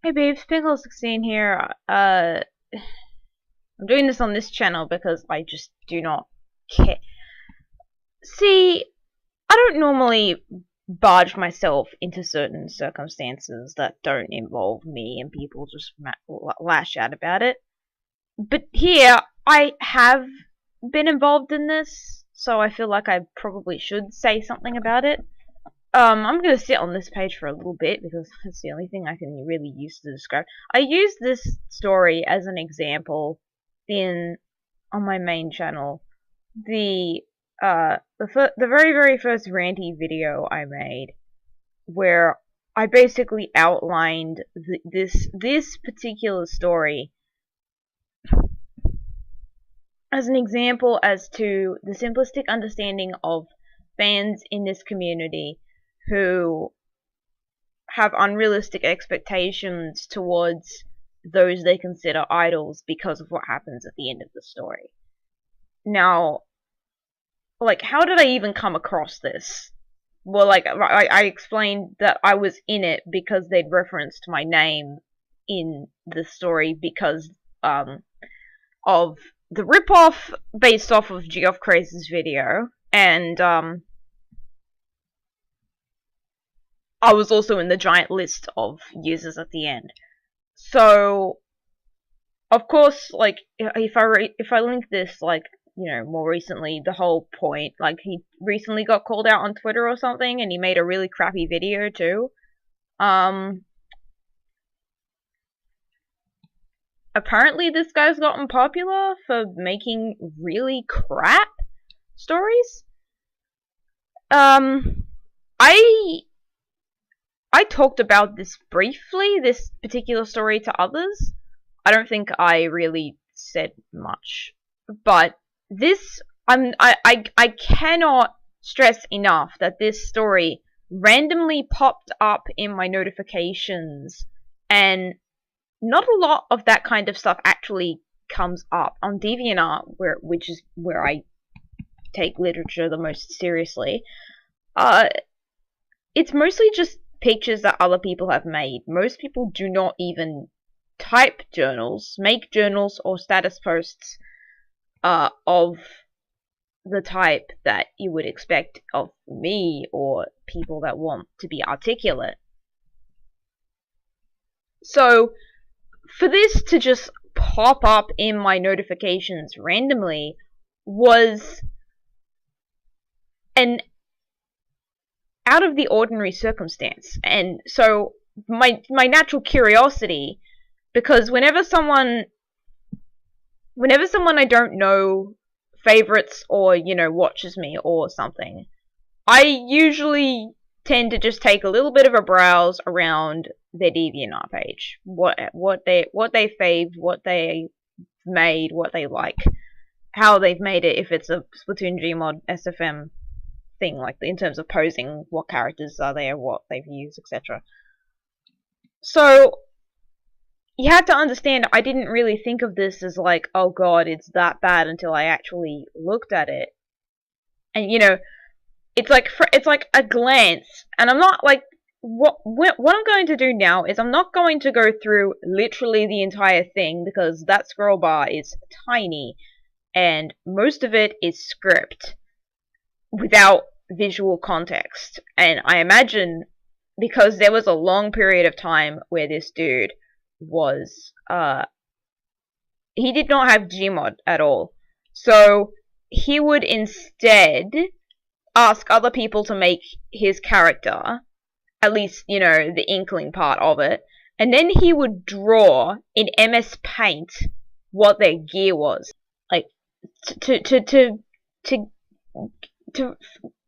Hey babes, Pinkle16 here. I'm doing this on this channel because I just do not care. See, I don't normally barge myself into certain circumstances that don't involve me and people just lash out about it. But here, I have been involved in this, so I feel like I probably should say something about it. I'm gonna sit on this page for a little bit because it's the only thing I can really use to describe. I used this story as an example on my main channel. The very first ranty video I made, where I basically outlined this particular story as an example as to the simplistic understanding of fans in this community who have unrealistic expectations towards those they consider idols because of what happens at the end of the story. Now, like, how did I even come across this? Well, like, I explained that I was in it because they'd referenced my name in the story because, of the ripoff based off of Geoff Craze's video, and, I was also in the giant list of users at the end. So, of course, like, if I link this, like, you know, more recently, the whole point, like, he recently got called out on Twitter or something, and he made a really crappy video, too. Apparently this guy's gotten popular for making really crap stories. I talked about this briefly, this particular story, to others. I don't think I really said much, but this, I cannot stress enough that this story randomly popped up in my notifications, and not a lot of that kind of stuff actually comes up on DeviantArt, which is where I take literature the most seriously. It's mostly just pictures that other people have made. Most people do not even type journals, make journals or status posts of the type that you would expect of me or people that want to be articulate. So, for this to just pop up in my notifications randomly was an out of the ordinary circumstance. And so my natural curiosity, because whenever someone I don't know favorites or, you know, watches me or something, I usually tend to just take a little bit of a browse around their DeviantArt page, what they fave, what they made, what they like, how they've made it, if it's a Splatoon Gmod SFM thing, like in terms of posing, what characters are there, what they've used, etc. So you have to understand, I didn't really think of this as like, oh god, it's that bad, until I actually looked at it. And, you know, it's like a glance, and I'm not like, what I'm going to do now is I'm not going to go through literally the entire thing, because that scroll bar is tiny and most of it is script without visual context. And I imagine because there was a long period of time where this dude was he did not have Gmod at all, so he would instead ask other people to make his character, at least, you know, the inkling part of it, and then he would draw in MS Paint what their gear was. Like, to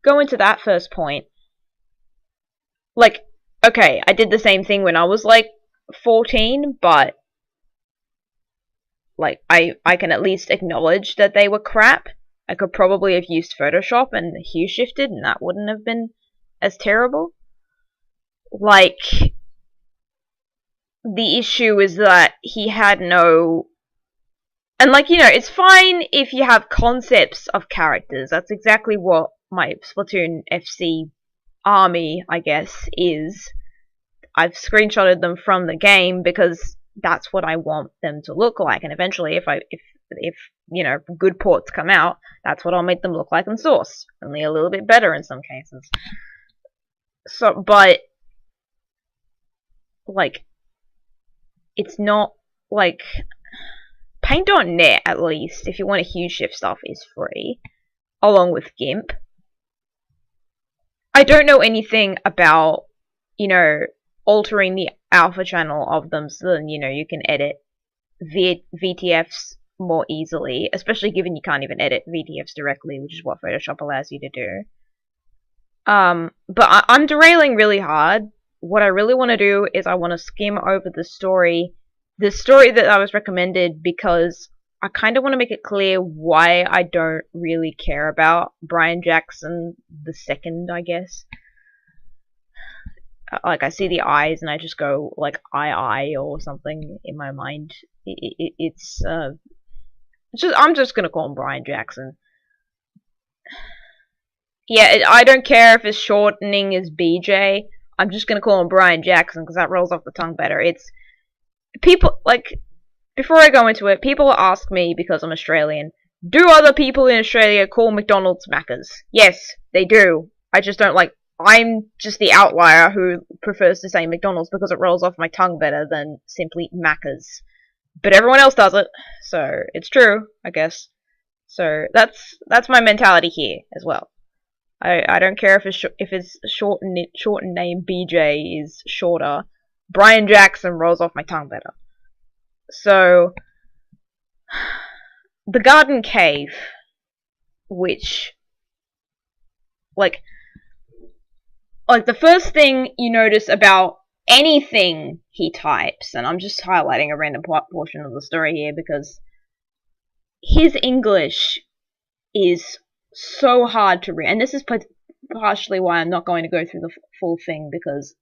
go into that first point, like, okay, I did the same thing when I was like 14, but like, I can at least acknowledge that they were crap. I could probably have used Photoshop and hue shifted, and that wouldn't have been as terrible. Like, the issue is that he had no... And, like, you know, it's fine if you have concepts of characters. That's exactly what my Splatoon FC army, I guess, is. I've screenshotted them from the game because that's what I want them to look like. And eventually, if you know, good ports come out, that's what I'll make them look like in Source. Only a little bit better in some cases. So, but like, it's not like Paint.net, at least, if you want to huge shift stuff, is free, along with GIMP. I don't know anything about, you know, altering the alpha channel of them so then, you know, you can edit VTFs more easily, especially given you can't even edit VTFs directly, which is what Photoshop allows you to do. But I'm derailing really hard. What I really want to do is I want to skim over the story that I was recommended, because I kind of want to make it clear why I don't really care about Brian Jackson II, I guess. Like, I see the eyes and I just go, like, I or something in my mind. I'm just gonna call him Brian Jackson. Yeah, I don't care if his shortening is BJ. I'm just gonna call him Brian Jackson because that rolls off the tongue better. It's people, like, before I go into it, people ask me, because I'm Australian, do other people in Australia call McDonald's Macca's? Yes, they do. I just don't like. I'm just the outlier who prefers to say McDonald's because it rolls off my tongue better than simply Macca's. But everyone else does it, so it's true, I guess. So that's my mentality here as well. I don't care if his shortened name BJ is shorter. Brian Jackson rolls off my tongue better. So, the Garden Cave, which, like the first thing you notice about anything he types, and I'm just highlighting a random portion of the story here because his English is so hard to read, and this is partially why I'm not going to go through the full thing, because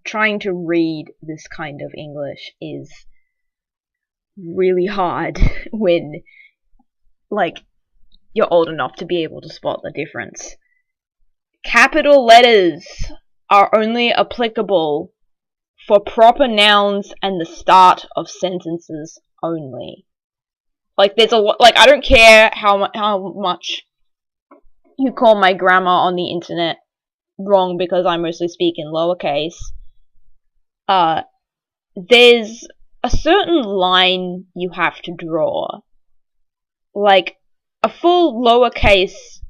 trying to read this kind of English is really hard when, like, you're old enough to be able to spot the difference. Capital letters are only applicable for proper nouns and the start of sentences only. Like, there's like, I don't care how much you call my grammar on the internet wrong because I mostly speak in lowercase. There's a certain line you have to draw. Like, a full lowercase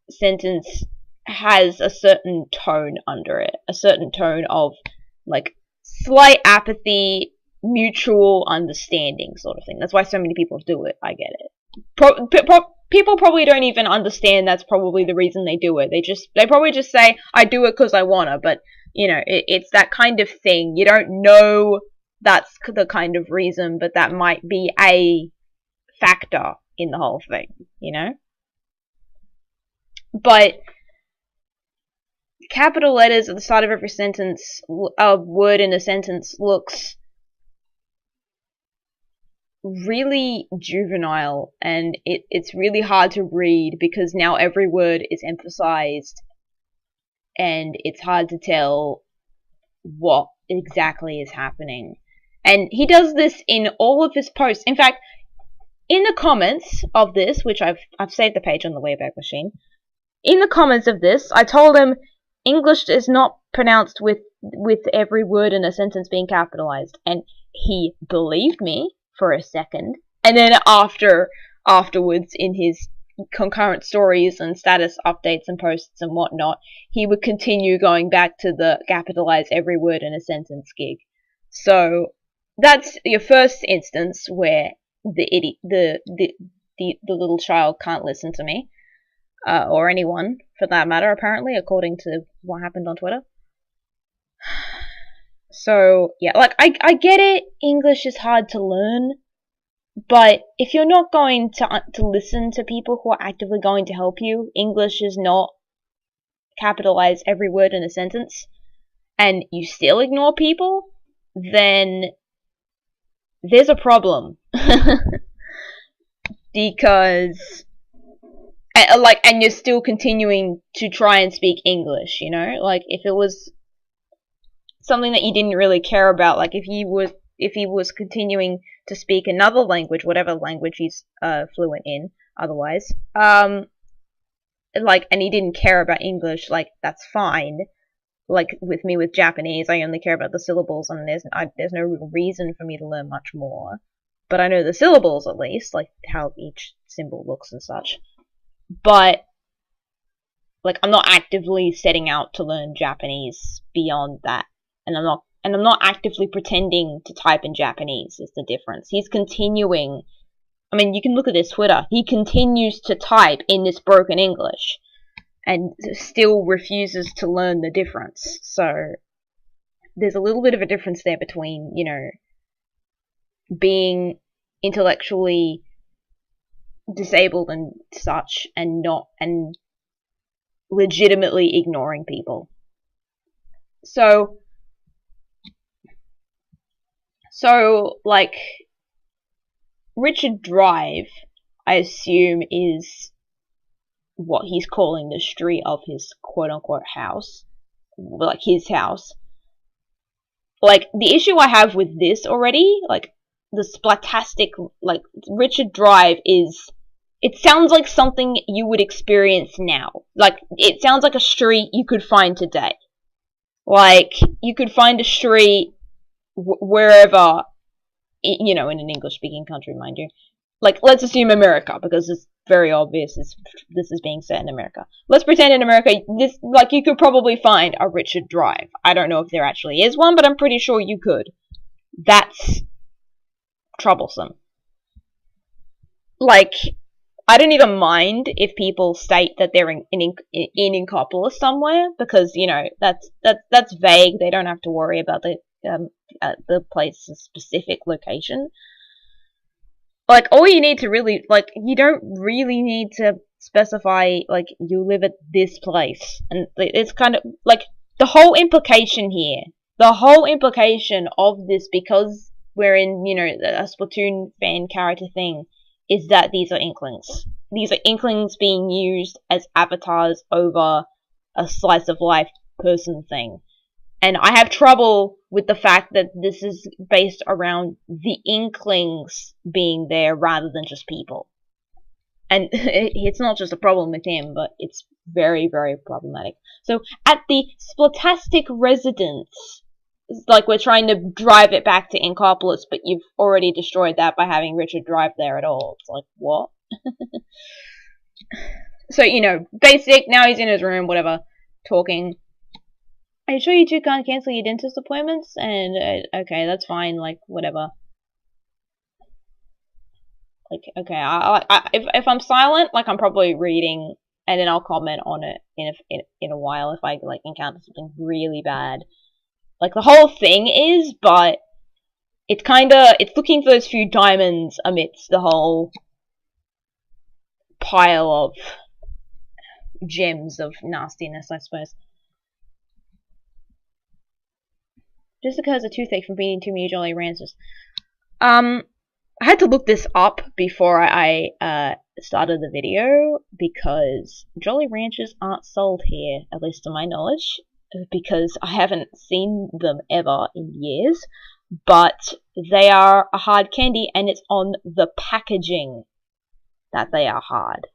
sentence has a certain tone under it. A certain tone of, like, slight apathy, mutual understanding sort of thing. That's why so many people do it. I get it. People probably don't even understand that's probably the reason they do it. They probably just say, I do it because I wanna, but, you know, it's that kind of thing. You don't know that's the kind of reason, but that might be a factor in the whole thing, you know? But capital letters at the start of every sentence, a word in a sentence, looks really juvenile, and it's really hard to read because now every word is emphasized and it's hard to tell what exactly is happening. And he does this in all of his posts. In fact, in the comments of this, which I've saved the page on the Wayback Machine, in the comments of this, I told him English is not pronounced with every word in a sentence being capitalized, and he believed me for a second, and then afterwards in his concurrent stories and status updates and posts and whatnot, he would continue going back to the capitalize every word in a sentence gig. So that's your first instance where the little child can't listen to me, or anyone for that matter, apparently, according to what happened on Twitter. So, yeah, like, I get it, English is hard to learn, but if you're not going to listen to people who are actively going to help you, English is not capitalize every word in a sentence, and you still ignore people, then there's a problem. Because, and you're still continuing to try and speak English, you know? Like, if it was something that you didn't really care about, like if he was continuing to speak another language, whatever language he's fluent in otherwise, like, and he didn't care about English, like, that's fine. Like, with me with Japanese, I only care about the syllables, and there's no real reason for me to learn much more. But I know the syllables, at least, like, how each symbol looks and such. But, like, I'm not actively setting out to learn Japanese beyond that. And I'm not actively pretending to type in Japanese, is the difference. He's continuing. I mean, you can look at his Twitter. He continues to type in this broken English and still refuses to learn the difference. So there's a little bit of a difference there between, you know, being intellectually disabled and such, and legitimately ignoring people. So like, Richard Drive, I assume, is what he's calling the street of his quote-unquote house. Like, his house. Like, the issue I have with this already, like, the splattastic, like, Richard Drive is... It sounds like something you would experience now. Like, it sounds like a street you could find today. Like, you could find a street wherever, you know, in an English-speaking country, mind you. Like, let's assume America, because it's very obvious this is being set in America. Let's pretend in America, like, you could probably find a Richard Drive. I don't know if there actually is one, but I'm pretty sure you could. That's troublesome. Like, I don't even mind if people state that they're in Inkopolis somewhere, because, you know, that's vague. They don't have to worry about the place's specific location. Like, all you need to really, like, you don't really need to specify, like, you live at this place. And it's kind of, like, the whole implication here, the whole implication of this, because we're in, you know, a Splatoon fan character thing, is that these are Inklings. These are Inklings being used as avatars over a slice of life person thing. And I have trouble with the fact that this is based around the Inklings being there rather than just people. And it's not just a problem with him, but it's very, very problematic. So, at the Splattastic residence, like, we're trying to drive it back to Inkopolis, but you've already destroyed that by having Richard Drive there at all. It's like, what? So, you know, basic, now he's in his room, whatever, talking. Are you sure you two can't cancel your dentist appointments? And, okay, that's fine, like, whatever. Like, okay, if I'm silent, like, I'm probably reading, and then I'll comment on it in a while if I, like, encounter something really bad. Like, the whole thing is, but it's it's looking for those few diamonds amidst the whole pile of gems of nastiness, I suppose. Just occurs a toothache from beating too many Jolly Ranchers. I had to look this up before I started the video, because Jolly Ranchers aren't sold here, at least to my knowledge, because I haven't seen them ever in years, but they are a hard candy, and it's on the packaging that they are hard.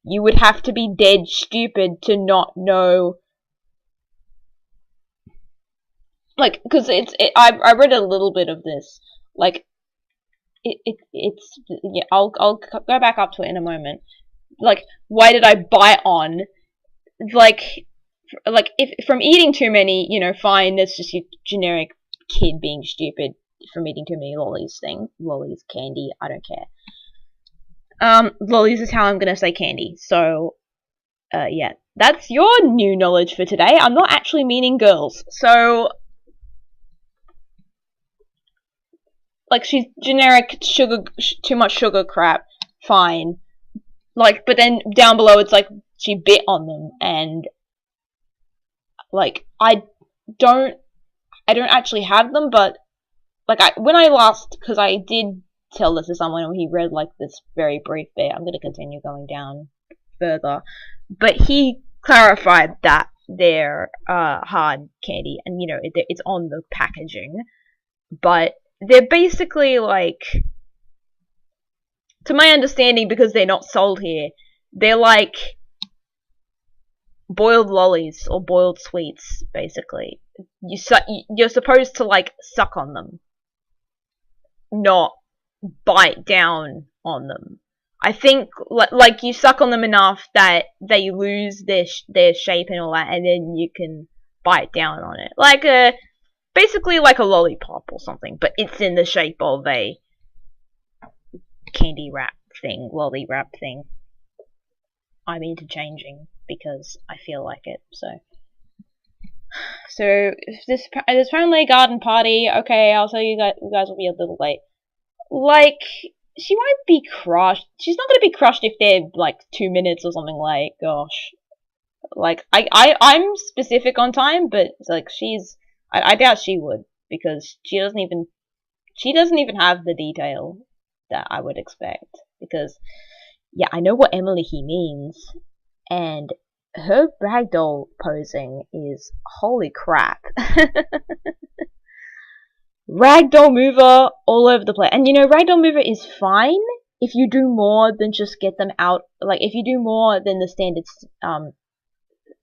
You would have to be dead stupid to not know. Like, because I read a little bit of this. Like, it's yeah. I'll go back up to it in a moment. Like, why did I bite on? Like if from eating too many, you know, fine. That's just your generic kid being stupid from eating too many lollies thing. Lollies, candy. I don't care. Lollies is how I'm gonna say candy. So, yeah, that's your new knowledge for today. I'm not actually meaning girls. So. Like, she's generic sugar, too much sugar crap, fine. Like, but then down below it's like, she bit on them, and, like, I don't actually have them, but, like, when I last, because I did tell this to someone and he read, like, this very brief bit, I'm gonna continue going down further, but he clarified that they're hard candy, and you know it's on the packaging, but they're basically like, to my understanding, because they're not sold here, they're like boiled lollies or boiled sweets. Basically, you're supposed to like suck on them, not bite down on them. I think like you suck on them enough that they lose their shape and all that, and then you can bite down on it, like basically like a lollipop or something, but it's in the shape of a candy wrap thing, lolly wrap thing. I'm interchanging because I feel like it. So there's apparently a garden party. Okay, I'll tell you guys will be a little late. Like, she won't be crushed. She's not gonna be crushed if they're like 2 minutes or something late. Gosh, like I'm specific on time, but like I doubt she would, because she doesn't even have the detail that I would expect. Because yeah, I know what Emily he means, and her ragdoll posing is holy crap. Ragdoll mover all over the place. And you know, ragdoll mover is fine if you do more than just get them out, like if you do more than the standard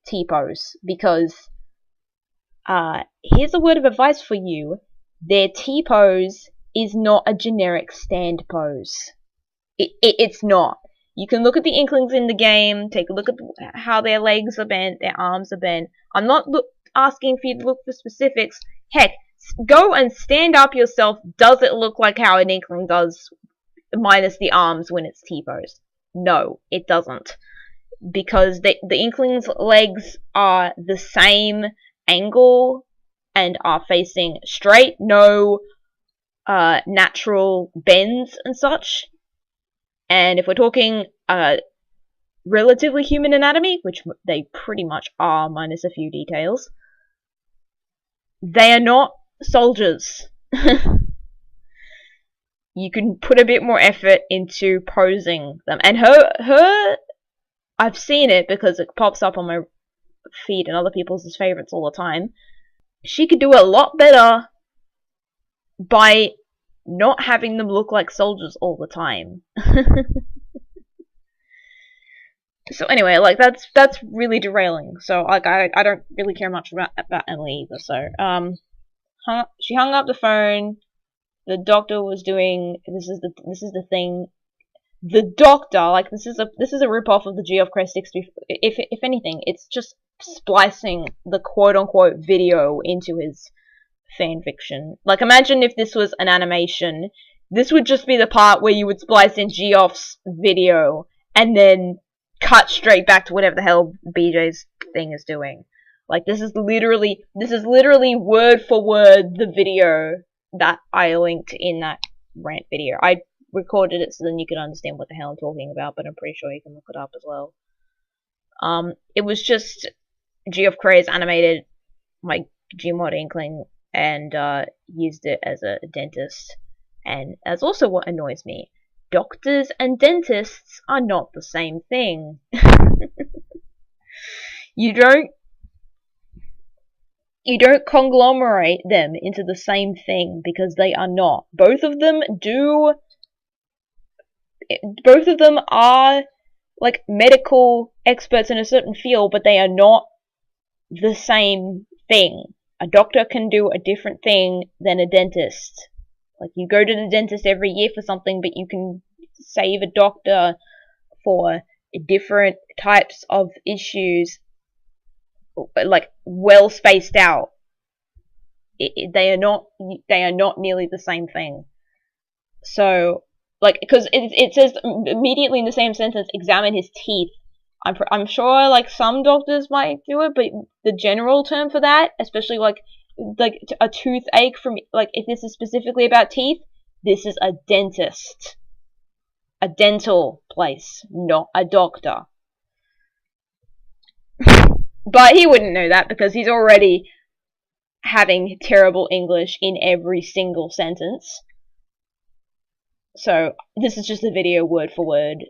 T-pose, because here's a word of advice for you: their T-pose is not a generic stand pose. It's not. You can look at the Inklings in the game, take a look at how their legs are bent, their arms are bent. I'm not asking for you to look for specifics. Heck, go and stand up yourself. Does it look like how an Inkling does, minus the arms when it's T-pose? No, it doesn't. Because the Inkling's legs are the same angle and are facing straight, no natural bends and such. And if we're talking relatively human anatomy, which they pretty much are, minus a few details, they are not soldiers. You can put a bit more effort into posing them. And her, I've seen it because it pops up on my feed and other people's favorites all the time. She could do a lot better by not having them look like soldiers all the time. So anyway, like that's really derailing. So like I don't really care much about Emily either. So she hung up the phone. The doctor was doing this is the thing. The doctor, like this is a rip off of the Geoff Crest 60. If anything, it's just splicing the quote unquote video into his fan fiction. Like, imagine if this was an animation. This would just be the part where you would splice in Geoff's video and then cut straight back to whatever the hell BJ's thing is doing. Like, this is literally word for word the video that I linked in that rant video. I recorded it so then you could understand what the hell I'm talking about, but I'm pretty sure you can look it up as well. It was just Geoff Craze animated my Gmod Inkling and used it as a dentist. And that's also what annoys me. Doctors and dentists are not the same thing. You don't conglomerate them into the same thing, because they are not. Both of them are like medical experts in a certain field, but they are not the same thing. A doctor can do a different thing than a dentist. Like, you go to the dentist every year for something, but you can save a doctor for different types of issues, like, well spaced out. They are not nearly the same thing. So, like, because it says immediately in the same sentence, examine his teeth. I'm sure, like, some doctors might do it, but the general term for that, especially like a toothache from, like, if this is specifically about teeth, this is a dentist. A dental place, not a doctor. But he wouldn't know that because he's already having terrible English in every single sentence. So, this is just a video word for word.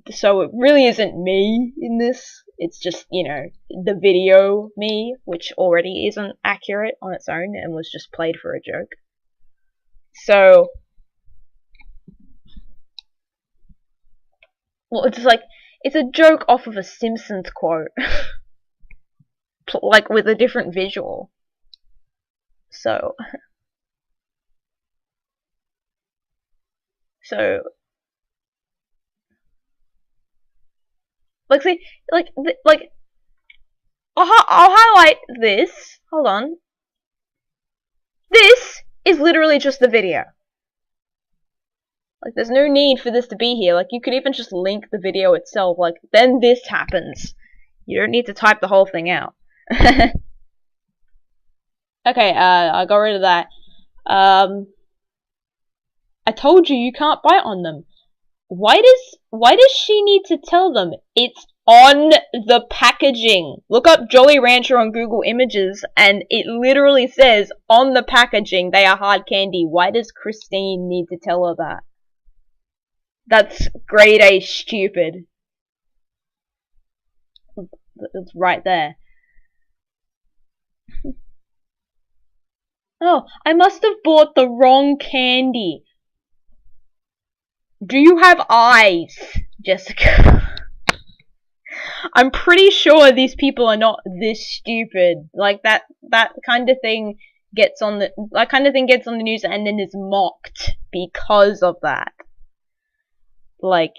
So it really isn't me in this. It's just, the video me, which already isn't accurate on its own and was just played for a joke. So, well, it's like, it's a joke off of a Simpsons quote. Like, with a different visual. So, like, see, like, I'll highlight this. Hold on. This is literally just the video. Like, there's no need for this to be here. Like, you could even just link the video itself. Like, then this happens. You don't need to type the whole thing out. Okay, I got rid of that. I told you can't bite on them. Why does she need to tell them? It's on the packaging. Look up Jolly Rancher on Google Images, and it literally says on the packaging they are hard candy. Why does Christine need to tell her that? That's grade A stupid. It's right there. Oh, I must have bought the wrong candy. Do you have eyes, Jessica? I'm pretty sure these people are not this stupid. Like, that kind of thing gets on the news and then is mocked because of that. Like,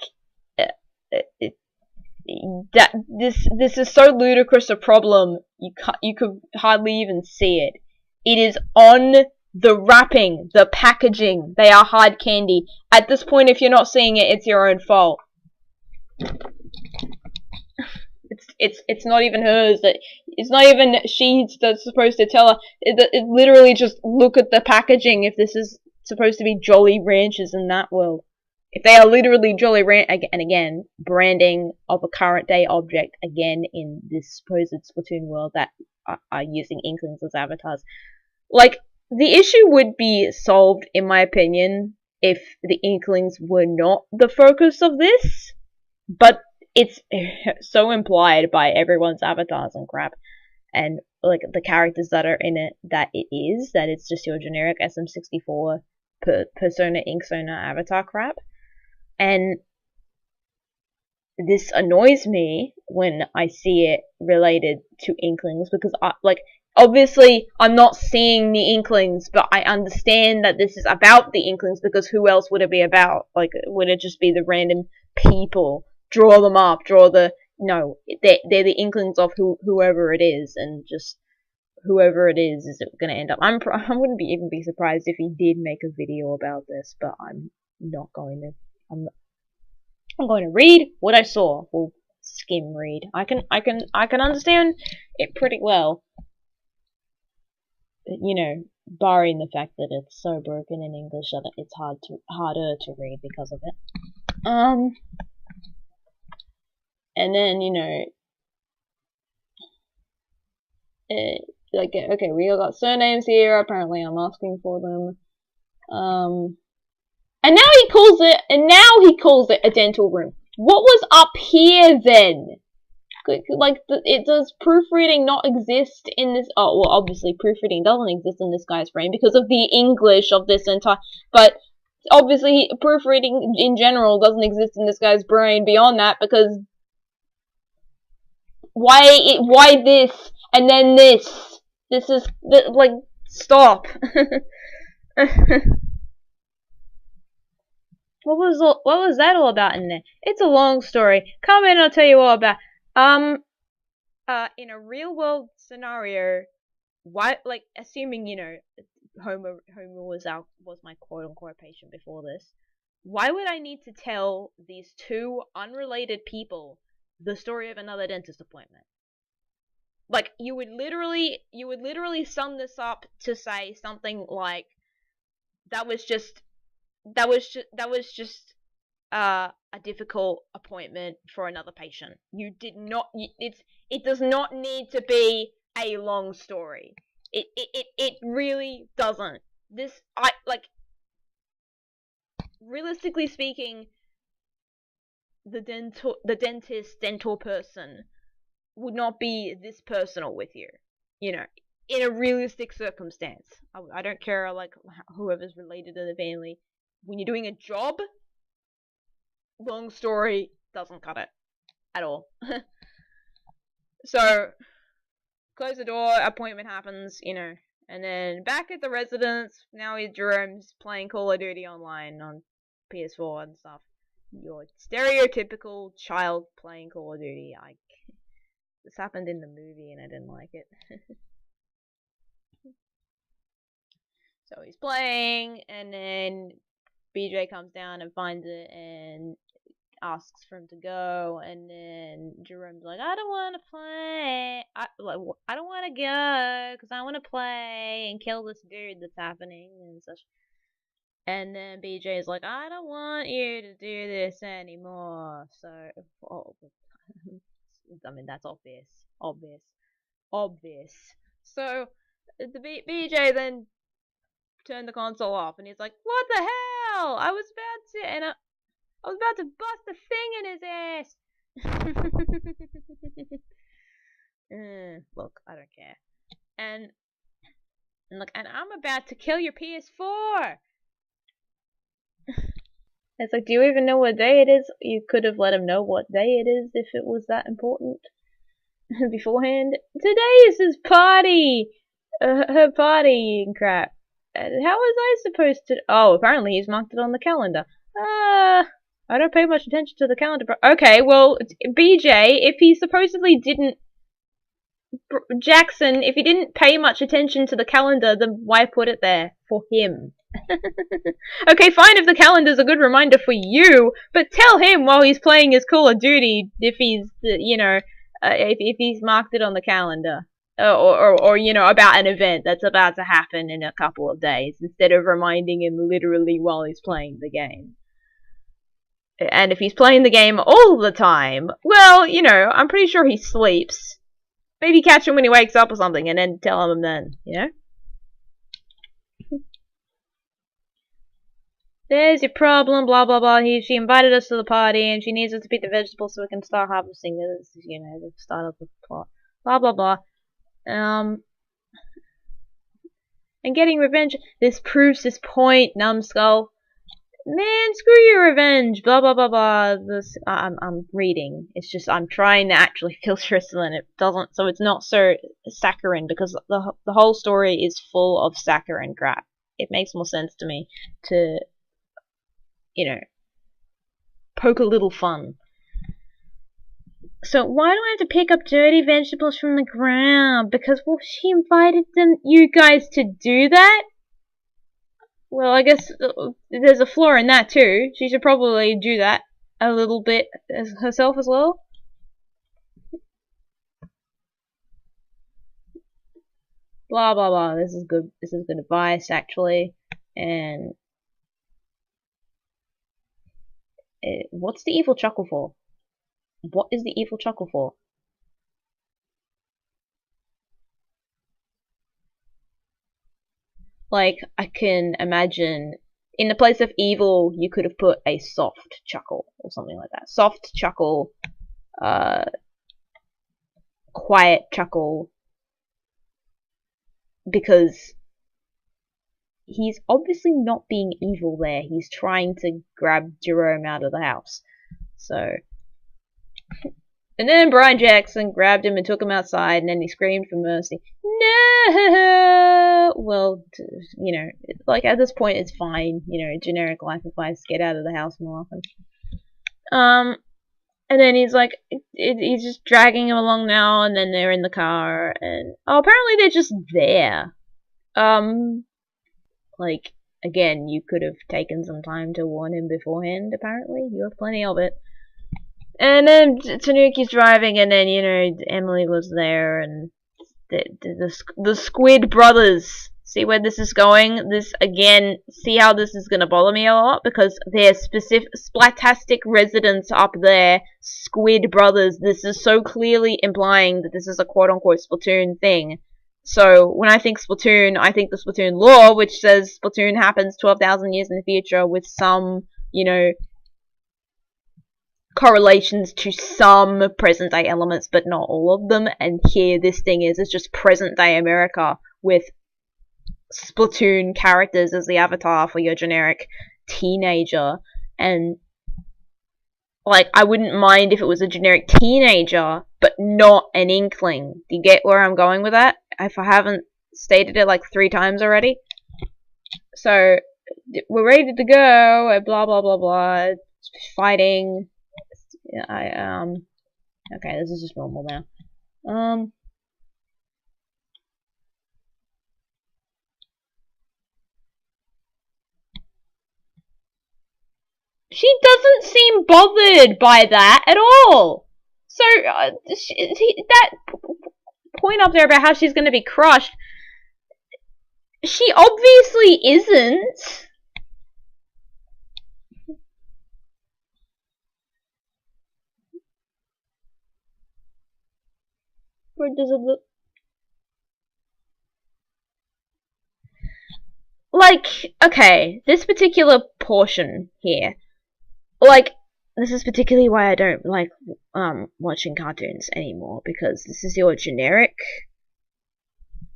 this is so ludicrous a problem, you could hardly even see it. It is on the wrapping, the packaging. They are hard candy. At this point, if you're not seeing it, it's your own fault. It's not even hers. It's not even she that's supposed to tell her. It literally just look at the packaging. If this is supposed to be Jolly Ranchers in that world, if they are literally Jolly Ranch, and again, branding of a current day object again in this supposed Splatoon world that are using Inklings as avatars, like, the issue would be solved, in my opinion, if the Inklings were not the focus of this, but it's so implied by everyone's avatars and crap, and, like, the characters that are in it, that it's just your generic SM64 Persona Inksona avatar crap, and this annoys me when I see it related to Inklings, because obviously, I'm not seeing the Inklings, but I understand that this is about the Inklings, because who else would it be about? Like, would it just be the random people? Draw them up, no, they're the Inklings of whoever it is, and just whoever it is gonna end up. I wouldn't even be surprised if he did make a video about this, but I'm not going to. I'm going to read what I saw. Well, skim read. I can understand it pretty well. Barring the fact that it's so broken in English that it's harder to read because of it. And then, okay, we all got surnames here. Apparently, I'm asking for them. And now he calls it a dental room. What was up here then? Like, does proofreading not exist in this? Oh, well, obviously proofreading doesn't exist in this guy's brain because of the English of this entire. But obviously, proofreading in general doesn't exist in this guy's brain beyond that, because why this and then this? This is like, stop. What was that all about in there? It's a long story. Come in, I'll tell you all about. In a real world scenario, assuming, Homer was my quote unquote patient before this, why would I need to tell these two unrelated people the story of another dentist appointment? Like, you would literally sum this up to say something like, that was just a difficult appointment for another patient. You did not. It does not need to be a long story. It really doesn't. Realistically speaking, the dental person would not be this personal with you, you know, in a realistic circumstance. I don't care, like, whoever's related to the family. When you're doing a job, long story, doesn't cut it at all. So, close the door, appointment happens, you know, and then back at the residence, now Jerome's playing Call of Duty online on PS4 and stuff. Your stereotypical child playing Call of Duty. This happened in the movie and I didn't like it. So he's playing, and then BJ comes down and finds it and asks for him to go, and then Jerome's like, I don't want to play. I don't want to go because I want to play and kill this dude that's happening and such. And then BJ's like, I don't want you to do this anymore. So, I mean, that's obvious. So the BJ then turned the console off, and he's like, what the hell? I was about to bust a thing in his ass. Look, I don't care. And look, and I'm about to kill your PS4. It's like, do you even know what day it is? You could have let him know what day it is if it was that important beforehand. Today is his party! Her party and crap. How was I supposed to... Oh, apparently he's marked it on the calendar. I don't pay much attention to the calendar, bro. Okay, well, BJ, if he supposedly didn't... Jackson, if he didn't pay much attention to the calendar, then why put it there? For him. Okay, fine if the calendar's a good reminder for you, but tell him while he's playing his Call of Duty if he's, you know, if he's marked it on the calendar. Or, you know, about an event that's about to happen in a couple of days, instead of reminding him literally while he's playing the game. And if he's playing the game all the time, well, you know, I'm pretty sure he sleeps. Maybe catch him when he wakes up or something, and then tell him then, you know? There's your problem, blah blah blah. She invited us to the party, and she needs us to pick the vegetables so we can start harvesting. This is, you know, the start of the plot. Blah blah blah. And getting revenge. This proves his point, numbskull. Man, screw your revenge. Blah blah blah blah. I'm reading. It's just I'm trying to actually filter it, and it doesn't. So it's not so saccharine, because the whole story is full of saccharine crap. It makes more sense to me to, you know, poke a little fun. So why do I have to pick up dirty vegetables from the ground? Because, well, she invited you guys to do that? Well, I guess there's a flaw in that too. She should probably do that a little bit herself as well. Blah blah blah. This is good. This is good advice, actually. And what's the evil chuckle for? What is the evil chuckle for? Like, I can imagine, in the place of evil, you could have put a soft chuckle, or something like that. Soft chuckle, quiet chuckle, because he's obviously not being evil there. He's trying to grab Jerome out of the house. So... And then Brian Jackson grabbed him and took him outside, and then he screamed for mercy. No! Well, you know, like, at this point it's fine. You know, generic life advice, get out of the house more often. And then he's like, he's just dragging him along now, and then they're in the car, and, oh, apparently they're just there. Like, again, you could have taken some time to warn him beforehand, apparently. You have plenty of it. And then Tanuki's driving, and then, you know, Emily was there, and the Squid brothers. See where this is going? This, again, see how this is going to bother me a lot? Because they're specific, splatastic residents up there, Squid brothers. This is so clearly implying that this is a quote-unquote Splatoon thing. So, when I think Splatoon, I think the Splatoon lore, which says Splatoon happens 12,000 years in the future with some, you know, correlations to some present day elements, but not all of them. And here, this thing is, it's just present day America with Splatoon characters as the avatar for your generic teenager. And like, I wouldn't mind if it was a generic teenager, but not an inkling. Do you get where I'm going with that? If I haven't stated it like 3 times already. So, we're ready to go, blah blah blah blah, fighting. Okay, this is just normal now. She doesn't seem bothered by that at all. So, that point up there about how she's going to be crushed, she obviously isn't. Or does it look like, okay, this particular portion here, like, this is particularly why I don't like watching cartoons anymore, because this is your generic.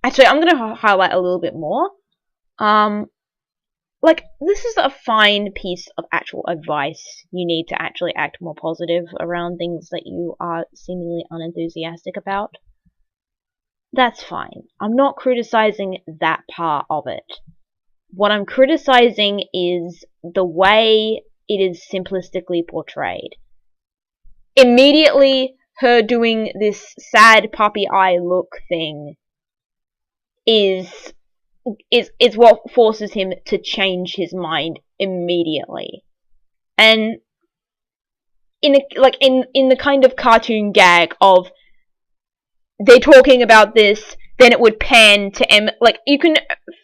Actually, I'm gonna highlight a little bit more. Like, this is a fine piece of actual advice. You need to actually act more positive around things that you are seemingly unenthusiastic about. That's fine. I'm not criticizing that part of it. What I'm criticizing is the way it is simplistically portrayed. Immediately, her doing this sad puppy eye look thing is what forces him to change his mind immediately. And in the kind of cartoon gag of they're talking about this, then it would pan to like, you can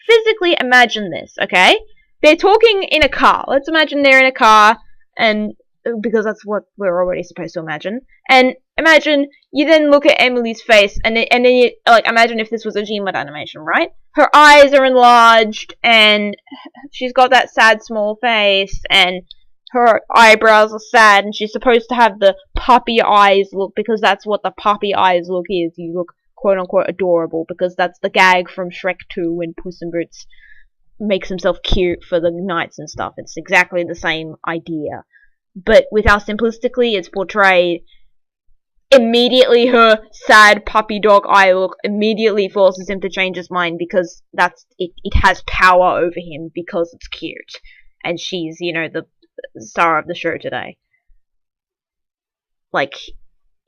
physically imagine this, okay? They're talking in a car. Let's imagine they're in a car, and because that's what we're already supposed to imagine. And imagine you then look at Emily's face, and then you, like, imagine if this was a Gmod animation, right? Her eyes are enlarged, and she's got that sad small face, and her eyebrows are sad, and she's supposed to have the puppy eyes look, because that's what the puppy eyes look is. You look quote-unquote adorable, because that's the gag from Shrek 2 when Puss in Boots makes himself cute for the knights and stuff. It's exactly the same idea. But with how simplistically it's portrayed, immediately her sad puppy dog eye look immediately forces him to change his mind, because that's it has power over him because it's cute. And she's, you know, the star of the show today. Like,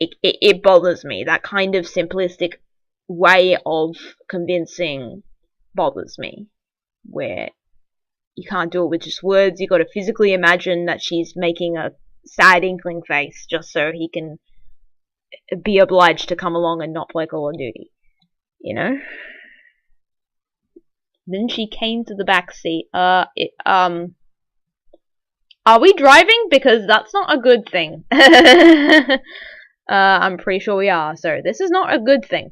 it bothers me. That kind of simplistic way of convincing bothers me. Where you can't do it with just words, you gotta physically imagine that she's making a sad inkling face just so he can be obliged to come along and not play Call of Duty. You know? Then she came to the back seat. Are we driving? Because that's not a good thing. I'm pretty sure we are, so this is not a good thing.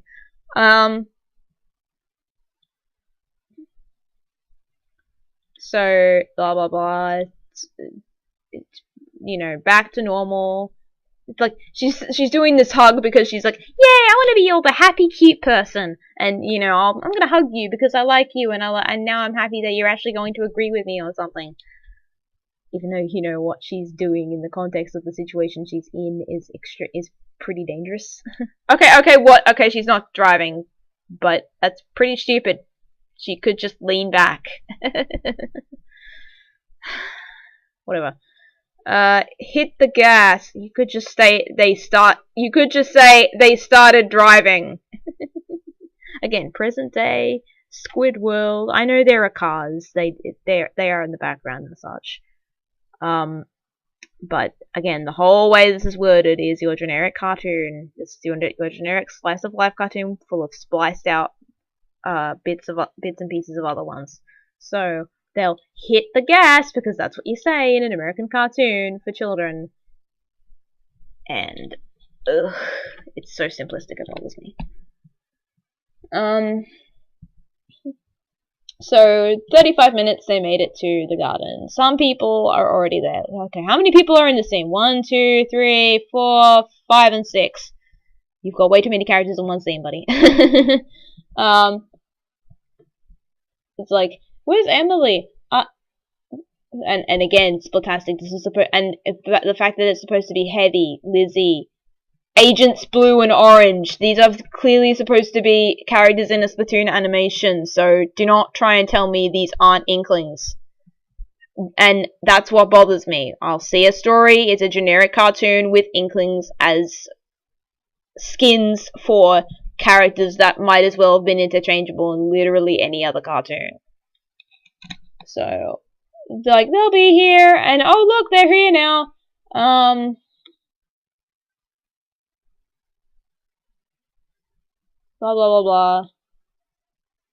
So, blah blah blah, it's, you know, back to normal. It's like, she's doing this hug because she's like, yeah, I want to be all the happy, cute person, and, you know, I'm gonna hug you because I like you, and now I'm happy that you're actually going to agree with me or something. Even though, you know, what she's doing in the context of the situation she's in is pretty dangerous. Okay, she's not driving, but that's pretty stupid. She could just lean back. Whatever. Hit the gas. You could just say they started driving. Again, present day, Squidward. I know there are cars. They are in the background and such. But again, the whole way this is worded is your generic cartoon. It's your generic slice of life cartoon full of spliced out bits and pieces of other ones. So they'll hit the gas because that's what you say in an American cartoon for children. And it's so simplistic it bothers me. So 35 minutes they made it to the garden. Some people are already there. Okay, how many people are in the scene? 1, 2, 3, 4, 5, and 6. You've got way too many characters in one scene, buddy. It's like, where's Emily? And again, Splotastic. This is the fact that it's supposed to be Heavy, Lizzie, Agents Blue and Orange. These are clearly supposed to be characters in a Splatoon animation, so do not try and tell me these aren't Inklings. And that's what bothers me. I'll see a story, it's a generic cartoon with Inklings as skins for characters that might as well have been interchangeable in literally any other cartoon. So, like, they'll be here, and oh look, they're here now. Blah blah blah blah.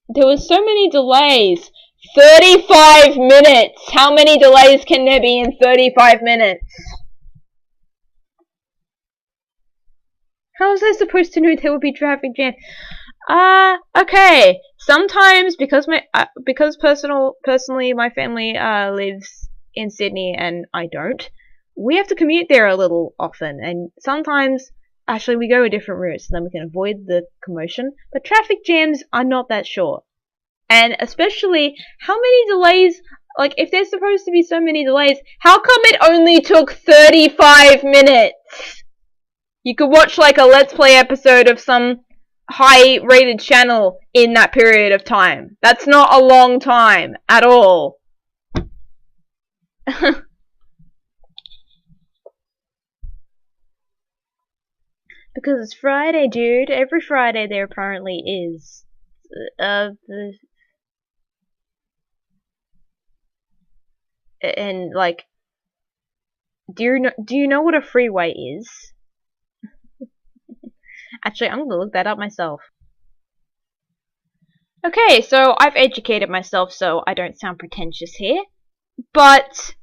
There was so many delays. 35 minutes! How many delays can there be in 35 minutes? How was I supposed to know there would be traffic jam? Okay. Sometimes, because personally my family lives in Sydney and I don't, we have to commute there a little often, and sometimes actually we go a different route so then we can avoid the commotion. But traffic jams are not that short, and especially how many delays. Like, if there's supposed to be so many delays, how come it only took 35 minutes? You could watch like a Let's Play episode of some high-rated channel in that period of time. That's not a long time at all. Because it's Friday, dude. Every Friday there apparently is. And like, do you know what a freeway is? Actually, I'm gonna look that up myself. Okay, so I've educated myself so I don't sound pretentious here. But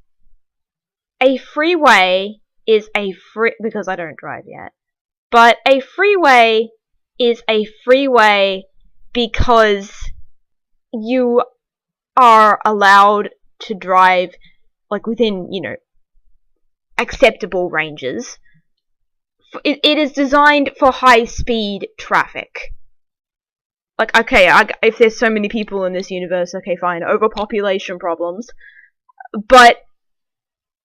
a freeway is because I don't drive yet. But a freeway is a freeway because you are allowed to drive like within, acceptable ranges. It is designed for high-speed traffic. Like, okay, if there's so many people in this universe, okay, fine, overpopulation problems. But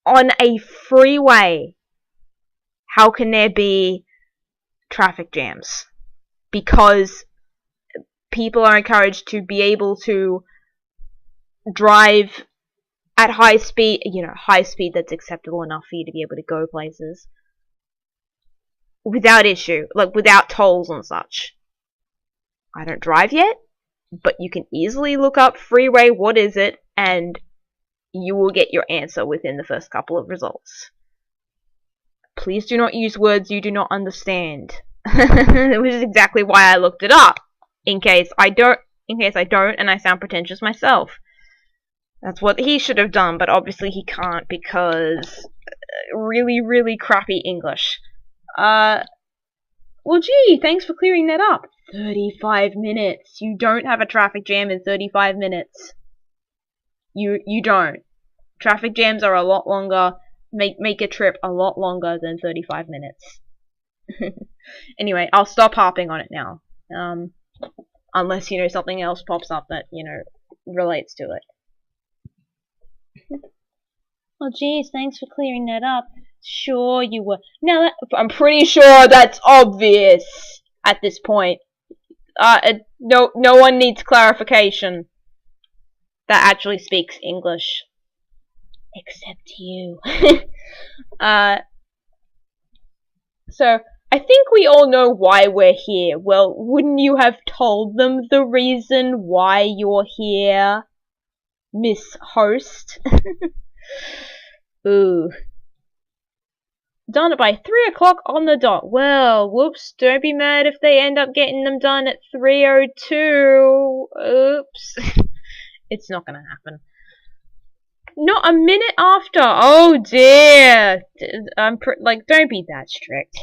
on a freeway, how can there be traffic jams? Because people are encouraged to be able to drive at high speed, high speed that's acceptable enough for you to be able to go places without issue, like without tolls and such. I don't drive yet, but you can easily look up freeway, what is it, and you will get your answer within the first couple of results. Please do not use words you do not understand. Which is exactly why I looked it up. In case I don't and I sound pretentious myself. That's what he should have done, but obviously he can't because really, really crappy English. Well, gee, thanks for clearing that up. 35 minutes. You don't have a traffic jam in 35 minutes. You don't. Traffic jams are a lot longer. Make a trip a lot longer than 35 minutes. Anyway, I'll stop harping on it now. Unless, something else pops up that, relates to it. Well, geez, thanks for clearing that up. Sure you were. Now, I'm pretty sure that's obvious at this point. No one needs clarification that actually speaks English. Except you. So, I think we all know why we're here. Well, wouldn't you have told them the reason why you're here, Miss Host? Ooh. Done it by 3 o'clock on the dot. Well, whoops, don't be mad if they end up getting them done at 3:02. Oops. It's not gonna happen. Not a minute after. Oh dear. Don't be that strict.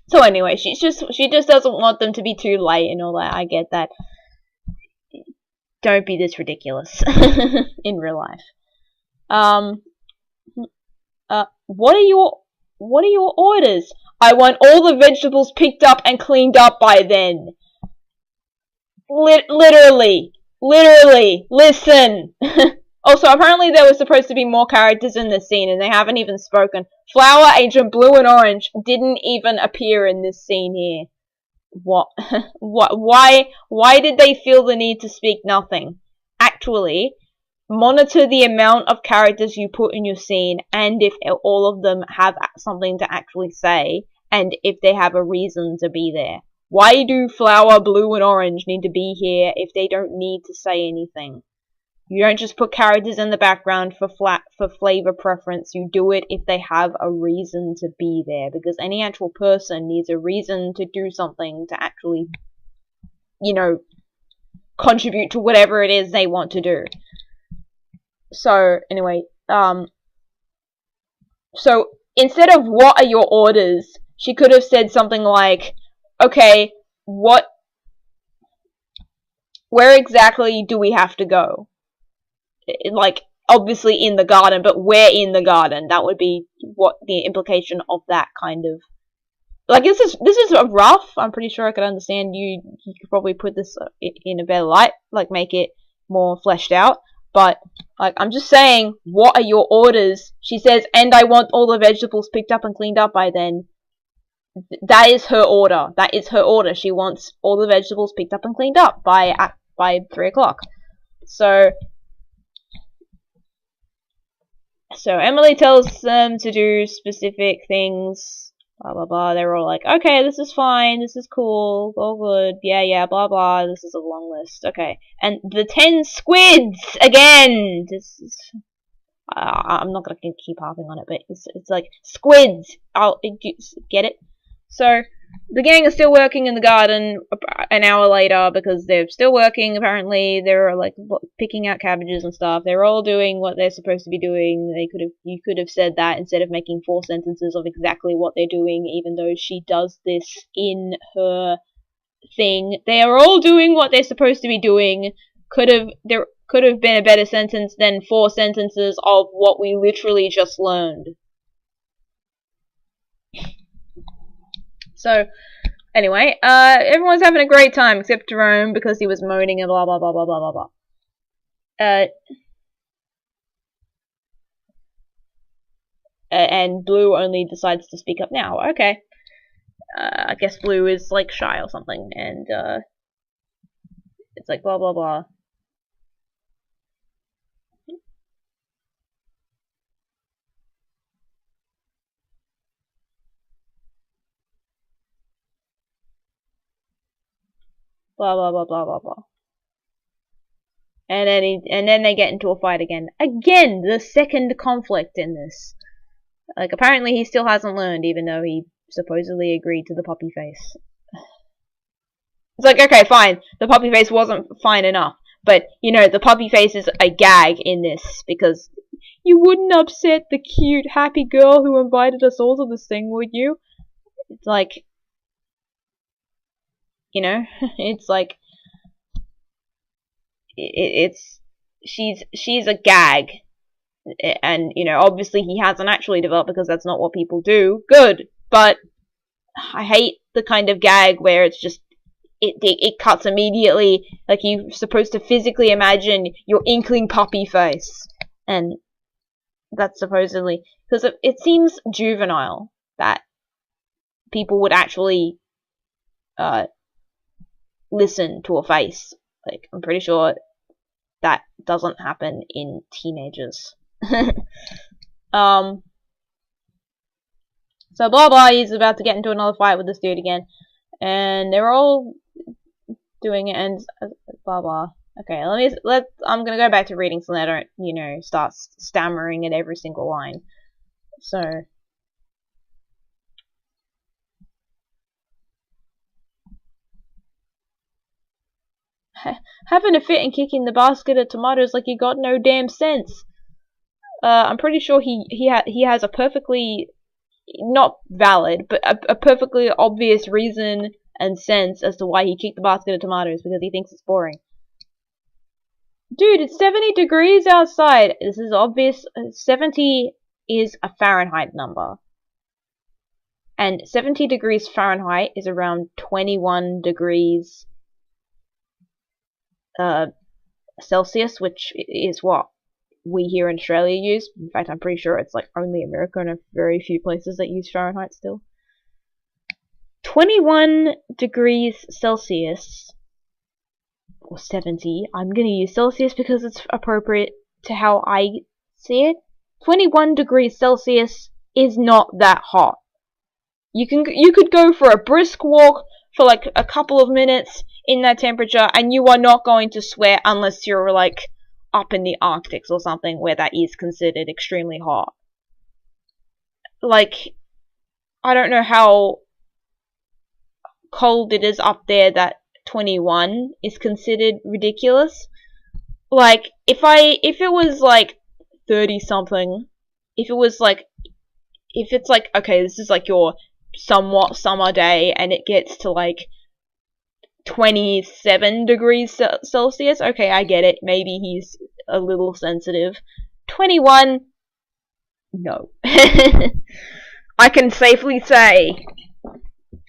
So anyway, she just doesn't want them to be too late and all that. I get that. Don't be this ridiculous in real life. What are your orders? I want all the vegetables picked up and cleaned up by then. Literally, listen. Also, apparently there was supposed to be more characters in this scene, and they haven't even spoken. Flower, Agent Blue, and Orange didn't even appear in this scene here. What? Why did they feel the need to speak nothing? Actually, monitor the amount of characters you put in your scene, and if all of them have something to actually say, and if they have a reason to be there. Why do Flower, Blue, and Orange need to be here if they don't need to say anything? You don't just put characters in the background for flavor preference. You do it if they have a reason to be there, because any actual person needs a reason to do something to actually, you know, contribute to whatever it is they want to do. So, anyway, so instead of what are your orders, she could have said something like, okay, where exactly do we have to go? Like, obviously in the garden, but where in the garden? That would be what the implication of that kind of... Like, this is rough. I'm pretty sure I could understand you could probably put this in a better light, like make it more fleshed out. But, like, I'm just saying, what are your orders? She says, and I want all the vegetables picked up and cleaned up by then. That is her order. That is her order. She wants all the vegetables picked up and cleaned up by 3 o'clock. So Emily tells them to do specific things, blah blah blah. They're all like, okay, this is fine, this is cool, all good, yeah, blah blah, this is a long list, okay. And the 10 squids, again! This is... I'm not gonna keep harping on it, but it's like, squids! Get it? So, the gang is still working in the garden an hour later because they're still working, apparently. They're like picking out cabbages and stuff. They're all doing what they're supposed to be doing. You could have said that instead of making 4 sentences of exactly what they're doing, even though she does this in her thing. They are all doing what they're supposed to be doing. There could have been a better sentence than 4 sentences of what we literally just learned. So, anyway, everyone's having a great time except Jerome because he was moaning and blah blah blah blah blah blah blah. And Blue only decides to speak up now. Okay. I guess Blue is like shy or something, and it's like blah blah blah. Blah blah blah blah blah blah. And then they get into a fight again. Again, the second conflict in this. Like, apparently he still hasn't learned, even though he supposedly agreed to the puppy face. It's like, okay, fine, the puppy face wasn't fine enough, but, you know, the puppy face is a gag in this, because you wouldn't upset the cute, happy girl who invited us all to this thing, would you? It's like, you know, it's like, she's a gag, and, you know, obviously he hasn't actually developed because that's not what people do. Good, but I hate the kind of gag where it's just, it cuts immediately, like you're supposed to physically imagine your inkling puppy face, and that's supposedly, because it seems juvenile that people would actually listen to a face. Like, I'm pretty sure that doesn't happen in teenagers. So blah blah, he's about to get into another fight with this dude again, and they're all doing it, and blah blah. Okay, I'm gonna go back to reading so that I don't, you know, start stammering at every single line. So, having a fit and kicking the basket of tomatoes like you got no damn sense. I'm pretty sure he has a perfectly not valid, but a perfectly obvious reason and sense as to why he kicked the basket of tomatoes, because he thinks it's boring. Dude, it's 70 degrees outside. This is obvious. 70 is a Fahrenheit number. And 70 degrees Fahrenheit is around 21 degrees Celsius, which is what we here in Australia use. In fact, I'm pretty sure it's like only America and a very few places that use Fahrenheit still. 21 degrees Celsius, or 70, I'm gonna use Celsius because it's appropriate to how I see it. 21 degrees Celsius is not that hot. You could go for a brisk walk for like a couple of minutes in that temperature, and you are not going to sweat unless you're like up in the Arctics or something where that is considered extremely hot. Like, I don't know how cold it is up there that 21 is considered ridiculous. Like, if it was like 30 something, if it's like, okay, this is like your somewhat summer day and it gets to like 27 degrees Celsius, okay, I get it, maybe he's a little sensitive. 21, no. I can safely say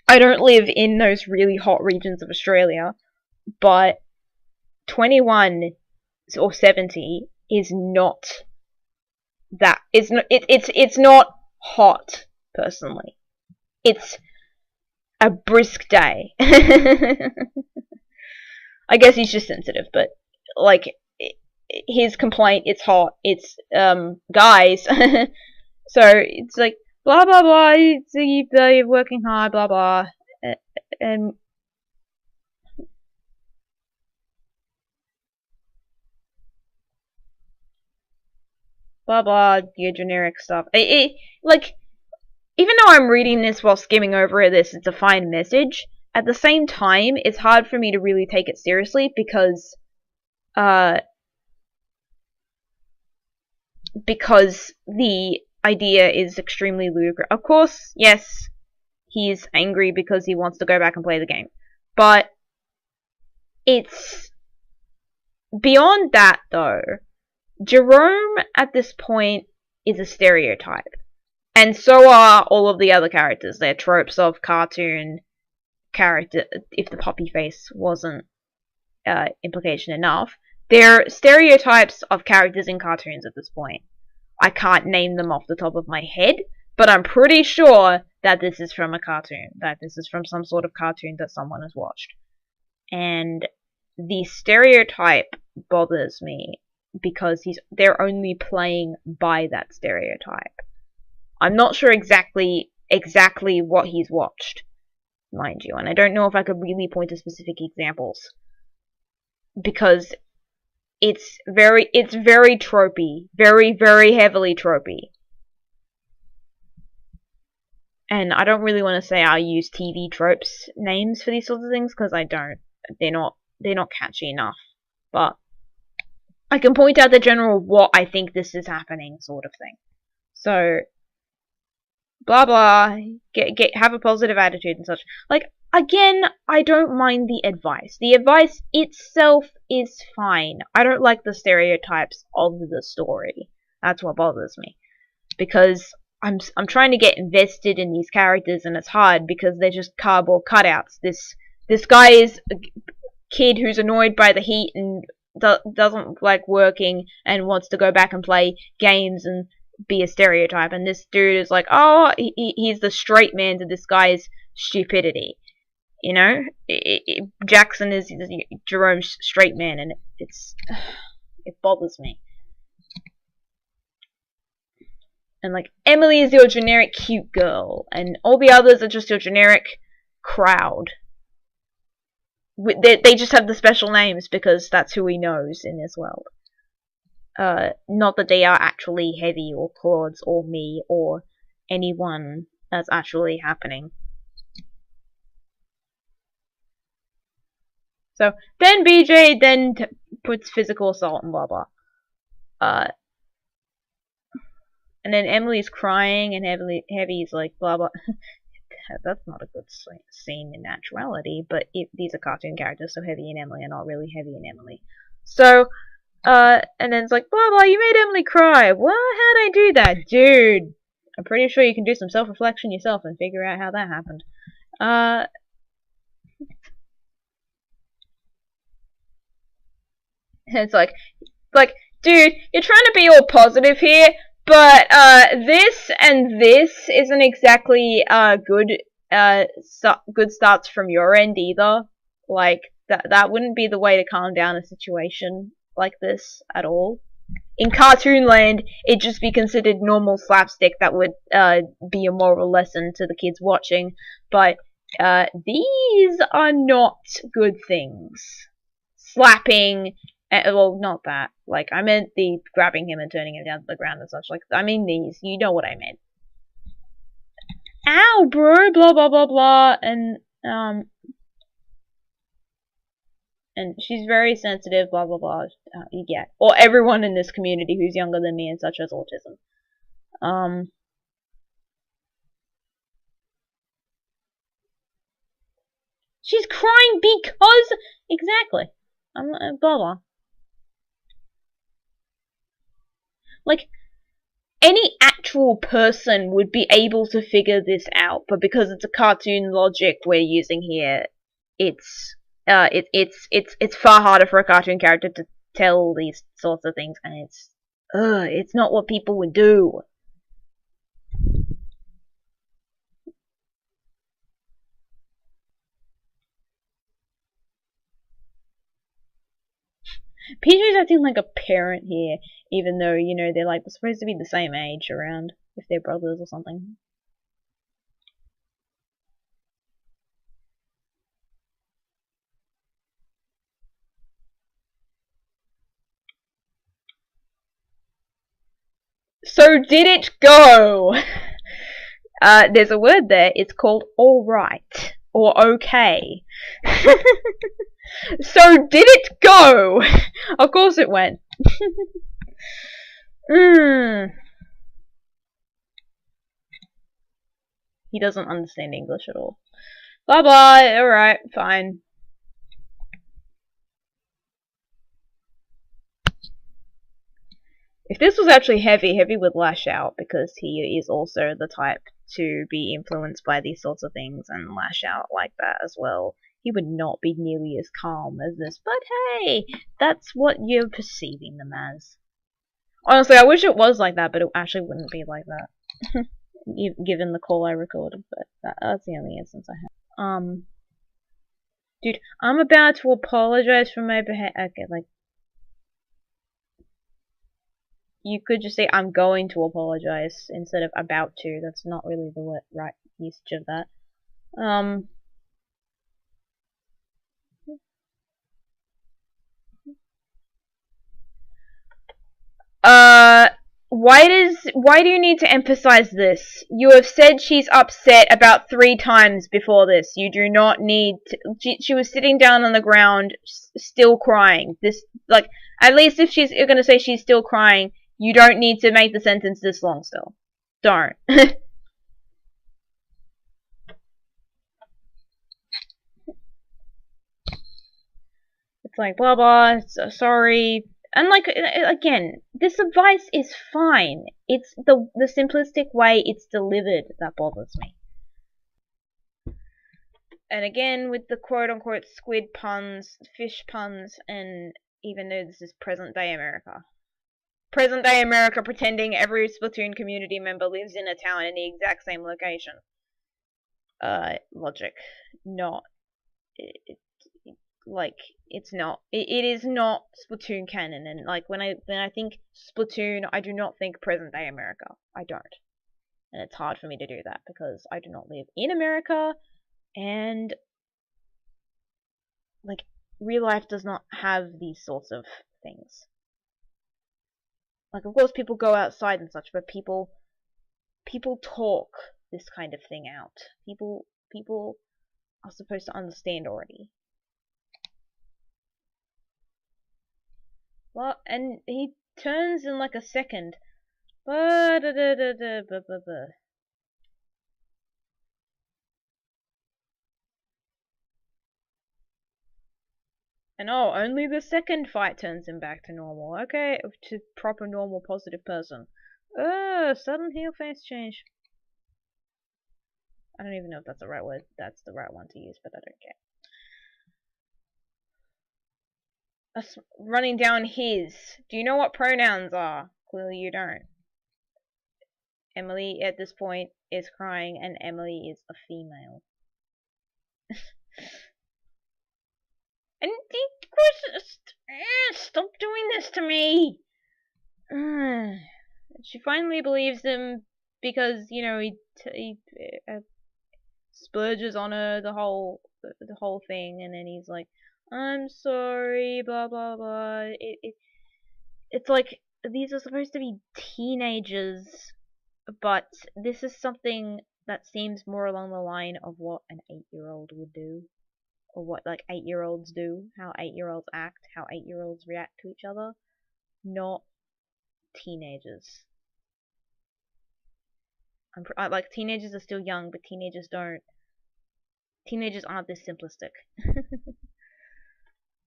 I don't live in those really hot regions of Australia, but 21 or 70 is not that. It's not hot, personally. It's a brisk day. I guess he's just sensitive, but like his complaint, it's hot. It's guys. So it's like blah blah blah. You're working hard, blah blah, and blah blah. Your generic stuff. Like, even though I'm reading this while skimming over this, it's a fine message. At the same time, it's hard for me to really take it seriously because the idea is extremely ludicrous. Of course, yes, he's angry because he wants to go back and play the game. But it's beyond that, though. Jerome, at this point, is a stereotype. And so are all of the other characters. They're tropes of cartoon character, if the puppy face wasn't implication enough. They're stereotypes of characters in cartoons at this point. I can't name them off the top of my head, but I'm pretty sure that this is from a cartoon. That this is from some sort of cartoon that someone has watched. And the stereotype bothers me because they're only playing by that stereotype. I'm not sure exactly what he's watched, mind you, and I don't know if I could really point to specific examples because it's very tropey, very heavily tropey. And I don't really want to say I use TV tropes names for these sorts of things because I don't. They're not catchy enough. But I can point out the general what I think this is happening sort of thing. So blah blah, have a positive attitude and such. Like, again, I don't mind the advice. The advice itself is fine. I don't like the stereotypes of the story. That's what bothers me. Because I'm trying to get invested in these characters and it's hard because they're just cardboard cutouts. This guy is a kid who's annoyed by the heat and doesn't like working and wants to go back and play games and be a stereotype, and this dude is like, oh, he's the straight man to this guy's stupidity, you know? Jackson is Jerome's straight man, and it bothers me. And like, Emily is your generic cute girl, and all the others are just your generic crowd. They just have the special names because that's who he knows in this world. Not that they are actually Heavy or Claudes or me or anyone that's actually happening. So, then BJ then puts physical assault and blah blah. And then Emily's crying, and Heavy's like, blah blah. That's not a good scene in actuality, but these are cartoon characters, so Heavy and Emily are not really Heavy and Emily. So, and then it's like, blah blah, you made Emily cry. Well, how'd I do that? Dude, I'm pretty sure you can do some self-reflection yourself and figure out how that happened. It's like, dude, you're trying to be all positive here, but this and this isn't exactly good starts from your end either. Like that wouldn't be the way to calm down a situation like this at all. In cartoon land, it'd just be considered normal slapstick that would be a moral lesson to the kids watching, but these are not good things. Slapping, well, not that. Like, I meant the grabbing him and turning him down to the ground and such. Like, I mean these. You know what I meant. Ow, bro! Blah, blah, blah, blah. And she's very sensitive, blah, blah, blah. You get. Or everyone in this community who's younger than me and such has autism. She's crying because... Exactly. Blah, blah. Like, any actual person would be able to figure this out, but because it's a cartoon logic we're using here, it's far harder for a cartoon character to tell these sorts of things, and it's not what people would do. PJ's acting like a parent here, even though, you know, they're like supposed to be the same age around, if they're brothers or something. So did it go? There's a word there, it's called alright, or okay. So did it go? Of course it went. He doesn't understand English at all. Blah blah, alright, fine. If this was actually Heavy would lash out, because he is also the type to be influenced by these sorts of things and lash out like that as well. He would not be nearly as calm as this, but hey, that's what you're perceiving them as. Honestly, I wish it was like that, but it actually wouldn't be like that. Given the call I recorded, but that's the only instance I have. Dude, I'm about to apologize for my behavior. Okay, like, you could just say I'm going to apologize instead of about to. That's not really the right usage of that. Why do you need to emphasize this? You have said she's upset about 3 times before this. You do not need to, she was sitting down on the ground, still crying. This, like, at least if you're gonna say she's still crying, you don't need to make the sentence this long still. Don't. It's like, blah blah, sorry. And like, again, this advice is fine. It's the simplistic way it's delivered that bothers me. And again, with the quote-unquote squid puns, fish puns, and even though this is present-day America. Present-day America pretending every Splatoon community member lives in a town in the exact same location. Logic. Not. Like, it's not. It is not Splatoon canon, and like when I think Splatoon, I do not think present day America. I don't, and it's hard for me to do that because I do not live in America, and like real life does not have these sorts of things. Like, of course, people go outside and such, but people talk this kind of thing out. People are supposed to understand already. Well, and he turns in like a second. And oh, only the second fight turns him back to normal. Okay, to proper normal positive person. Sudden heel face change. I don't even know if that's the right word. That's the right one to use, but I don't care. Us running down his. Do you know what pronouns are? Clearly you don't. Emily at this point is crying, and Emily is a female. And stop doing this to me. She finally believes him because he splurges on her the whole thing, and then he's like, "I'm sorry," blah blah blah. It's like these are supposed to be teenagers, but this is something that seems more along the line of what an 8-year-old would do. Or what like 8-year-olds do, how 8-year-olds act, how 8-year-olds react to each other, not teenagers. Like teenagers are still young, but teenagers aren't this simplistic.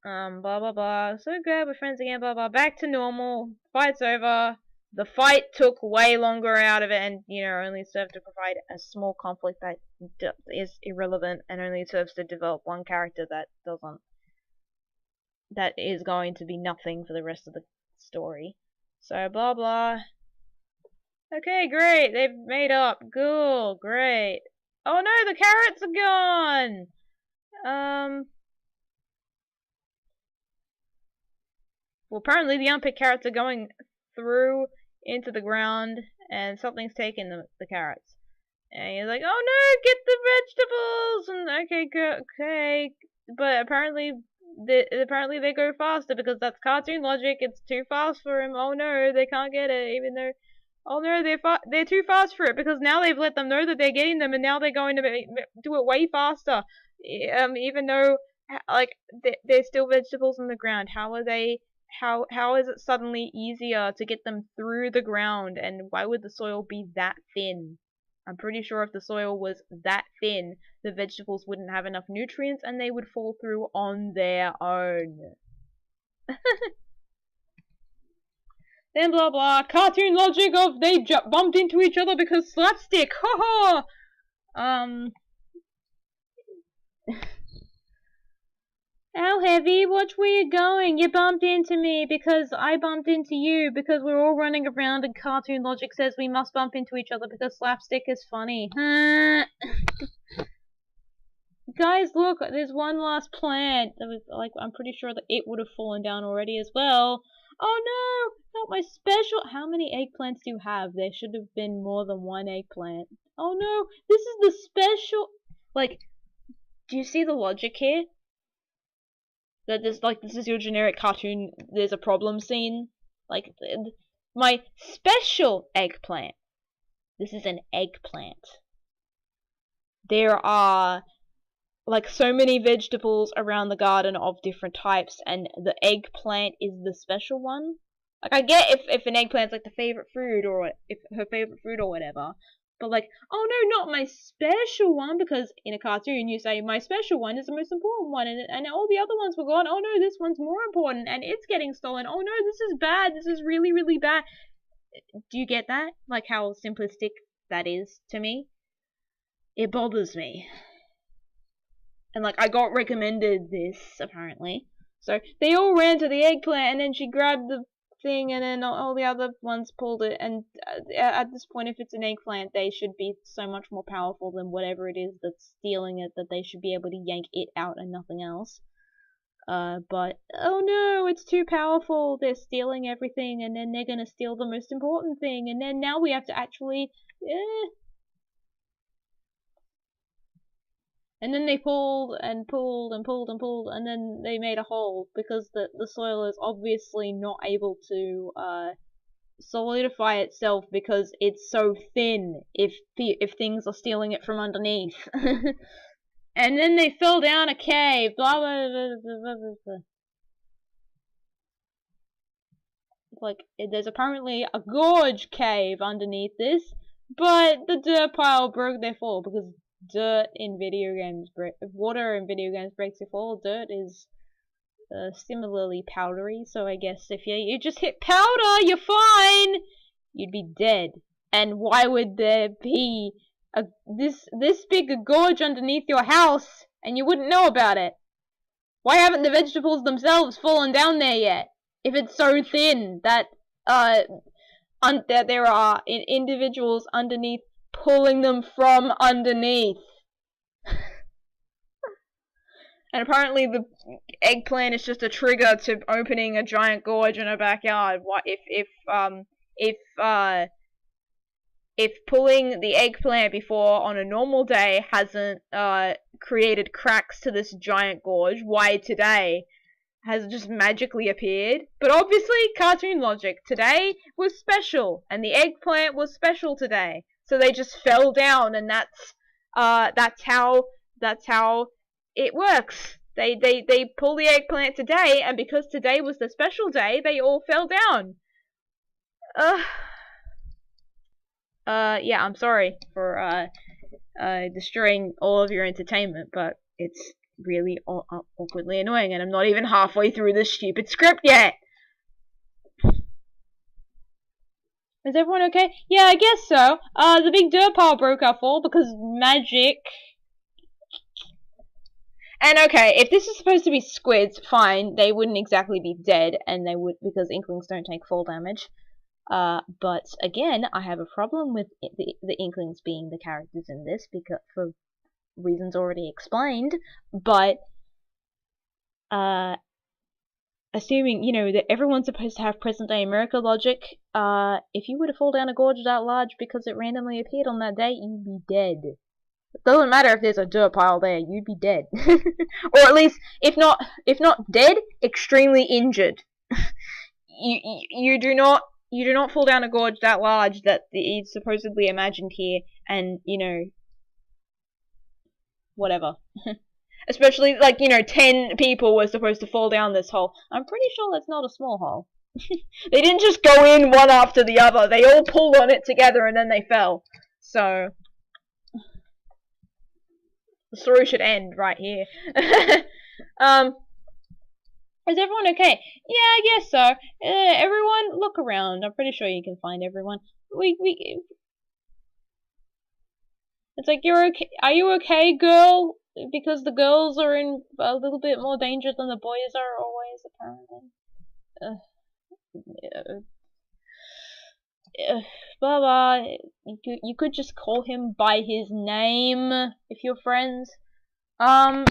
Blah blah blah. So good, we're friends again. Blah blah. Back to normal. Fight's over. The fight took way longer out of it, and only served to provide a small conflict that is irrelevant, and only serves to develop one character that is going to be nothing for the rest of the story. So blah blah. Okay, great. They've made up. Cool, great. Oh no, the carrots are gone. Well, apparently the unpicked carrots are going through into the ground, and something's taking the carrots. And he's like, "Oh no, get the vegetables!" And okay, but apparently they go faster because that's cartoon logic. It's too fast for him. Oh no, they can't get it, even though. Oh no, they're too fast for it because now they've let them know that they're getting them, and now they're going to do it way faster. Even though like there's still vegetables in the ground. How are they? How is it suddenly easier to get them through the ground, and why would the soil be that thin? I'm pretty sure if the soil was that thin, the vegetables wouldn't have enough nutrients and they would fall through on their own. Then blah blah, cartoon logic of they bumped into each other because slapstick, haha! Ow, Heavy, watch where you're going. You bumped into me because I bumped into you because we're all running around and cartoon logic says we must bump into each other because slapstick is funny. Guys, look, there's one last plant. That was like, I'm pretty sure that it would have fallen down already as well. Oh no, not my special. How many eggplants do you have? There should have been more than one eggplant. Oh no, this is the special. Like, do you see the logic here? That this is your generic cartoon, there's a problem scene. Like, my special eggplant. This is an eggplant. There are, like, so many vegetables around the garden of different types, and the eggplant is the special one. Like, I get if an eggplant's, like, the favorite fruit, or if her favorite fruit or whatever. But like, oh no, not my special one, because in a cartoon you say my special one is the most important one, and all the other ones were gone. Oh no, this one's more important, and it's getting stolen. Oh no, this is bad. This is really, really bad. Do you get that? Like how simplistic that is to me? It bothers me. And like, I got recommended this, apparently. So they all ran to the eggplant, and then she grabbed the thing, and then all the other ones pulled it, and at this point, if it's an eggplant, they should be so much more powerful than whatever it is that's stealing it, that they should be able to yank it out and nothing else. But, oh no, it's too powerful, they're stealing everything, and then they're gonna steal the most important thing, and then now we have to actually, And then they pulled and pulled and pulled and pulled, and then they made a hole because the soil is obviously not able to solidify itself because it's so thin if things are stealing it from underneath. And then they fell down a cave. Blah blah blah blah blah blah. like, there's apparently a gorge cave underneath this, but the dirt pile broke their fall because dirt in video games water in video games breaks your fall. Dirt is similarly powdery, so I guess if you just hit powder, you're fine. You'd be dead. And why would there be this big a gorge underneath your house and you wouldn't know about it? Why haven't the vegetables themselves fallen down there yet? If it's so thin that that there are individuals underneath pulling them from underneath. And apparently the eggplant is just a trigger to opening a giant gorge in a backyard. What if pulling the eggplant before on a normal day hasn't created cracks to this giant gorge, why today has just magically appeared? But obviously, cartoon logic. Today was special, and the eggplant was special today, so they just fell down, and that's how it works. They pull the eggplant today, and because today was the special day, they all fell down. Yeah, I'm sorry for destroying all of your entertainment, but it's really awkwardly annoying, and I'm not even halfway through this stupid script yet. Is everyone okay? Yeah, I guess so. The big dirt pile broke our fall because magic. And okay, if this is supposed to be squids, fine, they wouldn't exactly be dead, and they would, because inklings don't take fall damage. But again, I have a problem with the inklings being the characters in this, because for reasons already explained. But assuming, you know, that everyone's supposed to have present day America logic, if you were to fall down a gorge that large because it randomly appeared on that day, you'd be dead. It doesn't matter if there's a dirt pile there, you'd be dead. Or at least, if not dead, extremely injured. You do not fall down a gorge that large that is supposedly imagined here, and, you know, whatever. Especially, like, you know, 10 people were supposed to fall down this hole. I'm pretty sure that's not a small hole. They didn't just go in one after the other. They all pulled on it together and then they fell. So the story should end right here. Is everyone okay? Yeah, I guess so. Everyone, look around. I'm pretty sure you can find everyone. It's like, you're okay. Are you okay, girl? Because the girls are in a little bit more danger than the boys are always, apparently. Blah blah. You could just call him by his name if you're friends. And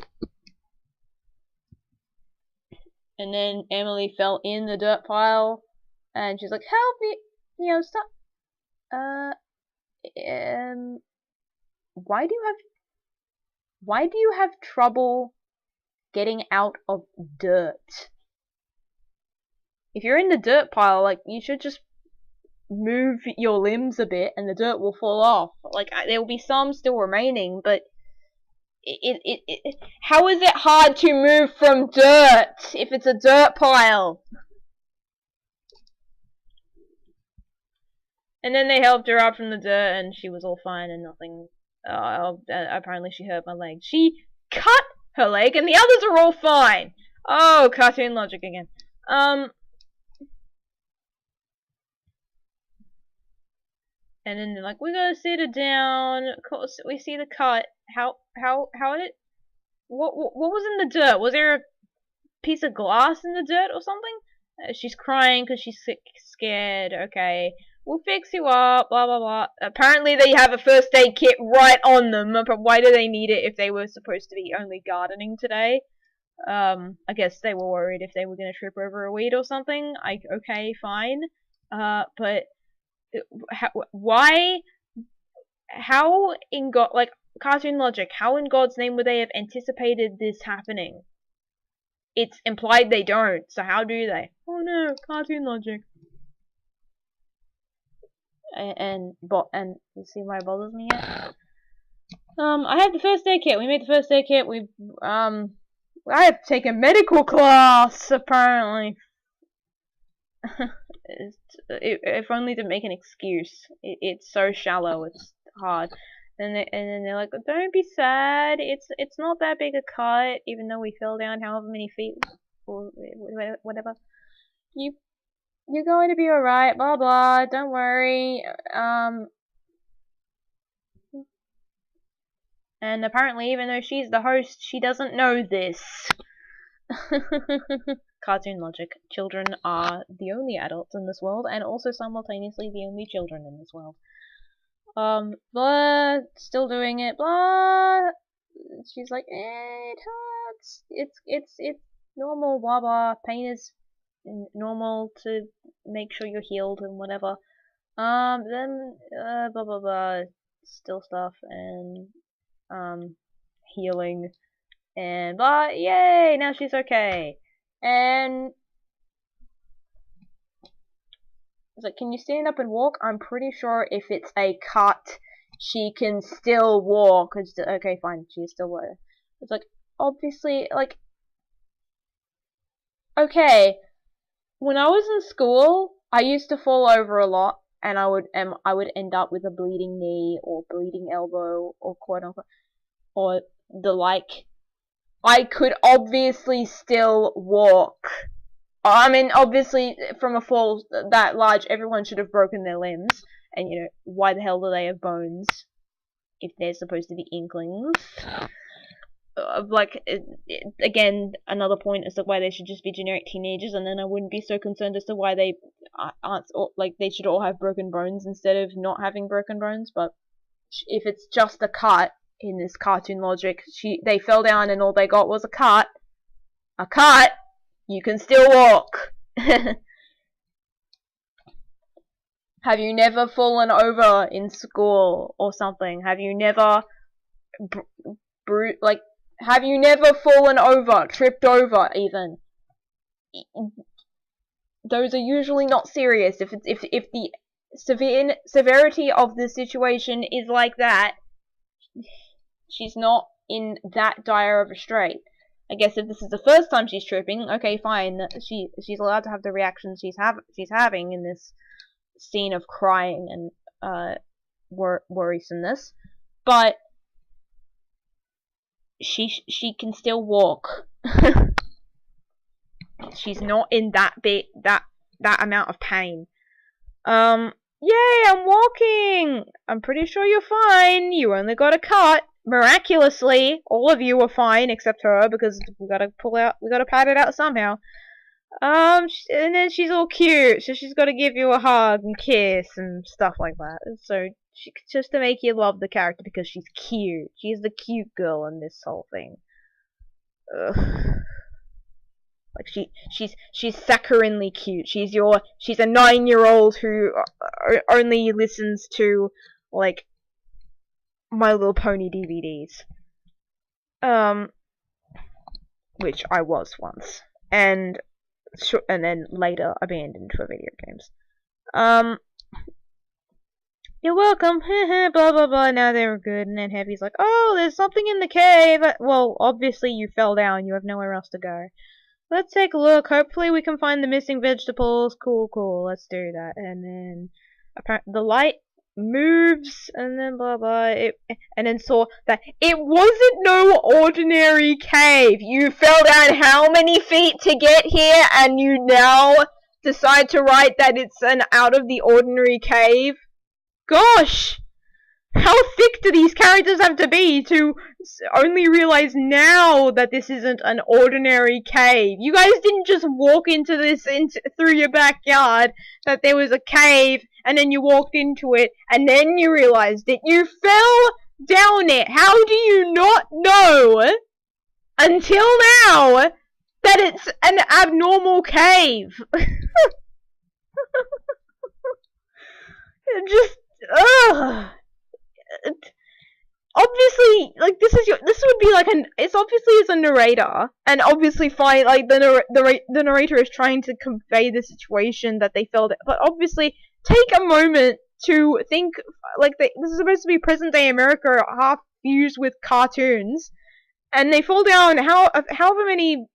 then Emily fell in the dirt pile, and she's like, "Help me! You know, stop." Why do you have trouble getting out of dirt? If you're in the dirt pile, like, you should just move your limbs a bit and the dirt will fall off. Like, there will be some still remaining, but how is it hard to move from dirt if it's a dirt pile? And then they helped her up from the dirt and she was all fine and nothing. Apparently she hurt my leg. She cut her leg and the others are all fine. Oh, cartoon logic again. And then they're like, we gotta sit her down. Of course, we see the cut. How did it? What was in the dirt? Was there a piece of glass in the dirt or something? She's crying because she's scared. Okay, we'll fix you up. Blah blah blah. Apparently they have a first aid kit right on them. But why do they need it if they were supposed to be only gardening today? I guess they were worried if they were gonna trip over a weed or something. Okay, fine. But why? How in God, like, cartoon logic, how in God's name would they have anticipated this happening? It's implied they don't, so how do they? Oh no, cartoon logic. And you see why it bothers me yet? I have the first aid kit. We made the first aid kit. I have taken medical class, apparently. if only to make an excuse. It's so shallow, it's hard. And then they're like, don't be sad. It's not that big a cut, even though we fell down however many feet or whatever. You're going to be alright. Blah blah. Don't worry. And apparently, even though she's the host, she doesn't know this. Cartoon logic. Children are the only adults in this world, and also simultaneously the only children in this world. Blah, still doing it, blah. She's like, it hurts. It's normal, blah blah. Pain is normal to make sure you're healed and whatever. Then, blah blah blah. Still stuff and, healing. And blah, yay, now she's okay. And it's like, can you stand up and walk? I'm pretty sure if it's a cut, she can still walk. It's okay, fine, she's still there. It's like, obviously, like, okay, when I was in school, I used to fall over a lot, and I would end up with a bleeding knee or bleeding elbow or quote unquote or the like. I could obviously still walk. I mean, obviously, from a fall that large, everyone should have broken their limbs. And, you know, why the hell do they have bones if they're supposed to be inklings? Again, another point as to why they should just be generic teenagers, and then I wouldn't be so concerned as to why they aren't, like, they should all have broken bones instead of not having broken bones. But if it's just a cut, in this cartoon logic, they fell down and all they got was a cut. A cut! You can still walk! Have you never fallen over in school or something? Have you never have you never fallen over, tripped over even? Those are usually not serious. If the severity of the situation is like that, she's not in that dire of a strait. I guess if this is the first time she's tripping, okay, fine. She's allowed to have the reactions she's having in this scene of crying and worrisomeness, but she can still walk. She's not in that amount of pain. Yay, I'm walking! I'm pretty sure you're fine. You only got a cut. Miraculously, all of you are fine except her, because we gotta pad it out somehow. And then she's all cute, so she's gotta give you a hug and kiss and stuff like that. So, just to make you love the character because she's cute. She's the cute girl in this whole thing. Ugh. Like, she's saccharinely cute. She's a 9-year-old who only listens to, like, My Little Pony DVDs. Which I was once. And then later abandoned for video games. You're welcome, blah blah blah, now they're good. And then Heavy's like, oh, there's something in the cave. Well, obviously you fell down, you have nowhere else to go. Let's take a look. Hopefully we can find the missing vegetables. Cool. Let's do that. And then the light moves, and then blah blah. And then saw that it wasn't no ordinary cave. You fell down how many feet to get here, and you now decide to write that it's an out of the ordinary cave? Gosh! How thick do these characters have to be to only realize now that this isn't an ordinary cave? You guys didn't just walk into this through your backyard, that there was a cave, and then you walked into it, and then you realized it. You fell down it. How do you not know until now that it's an abnormal cave? Just, ugh. Obviously, like, this would be like it's obviously as a narrator, and obviously fine, like, the narrator is trying to convey the situation that they felt, but obviously take a moment to think, like, this is supposed to be present day America half fused with cartoons, and they fall down however many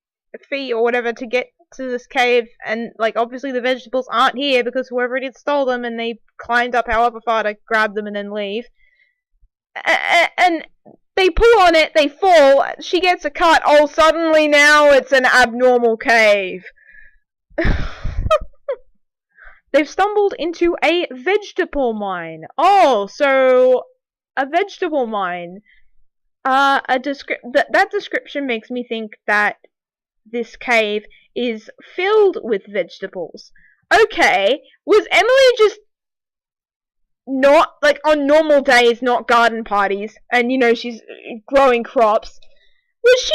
feet or whatever to get to this cave, and like obviously the vegetables aren't here because whoever it is stole them, and they climbed up however far to grab them and then leave. And they pull on it, they fall, she gets a cut. Oh, suddenly now it's an abnormal cave. They've stumbled into a vegetable mine. Oh, so a vegetable mine. That description makes me think that this cave is filled with vegetables. Okay, was Emily just not, like, on normal days, not garden parties, and, you know, she's growing crops, was she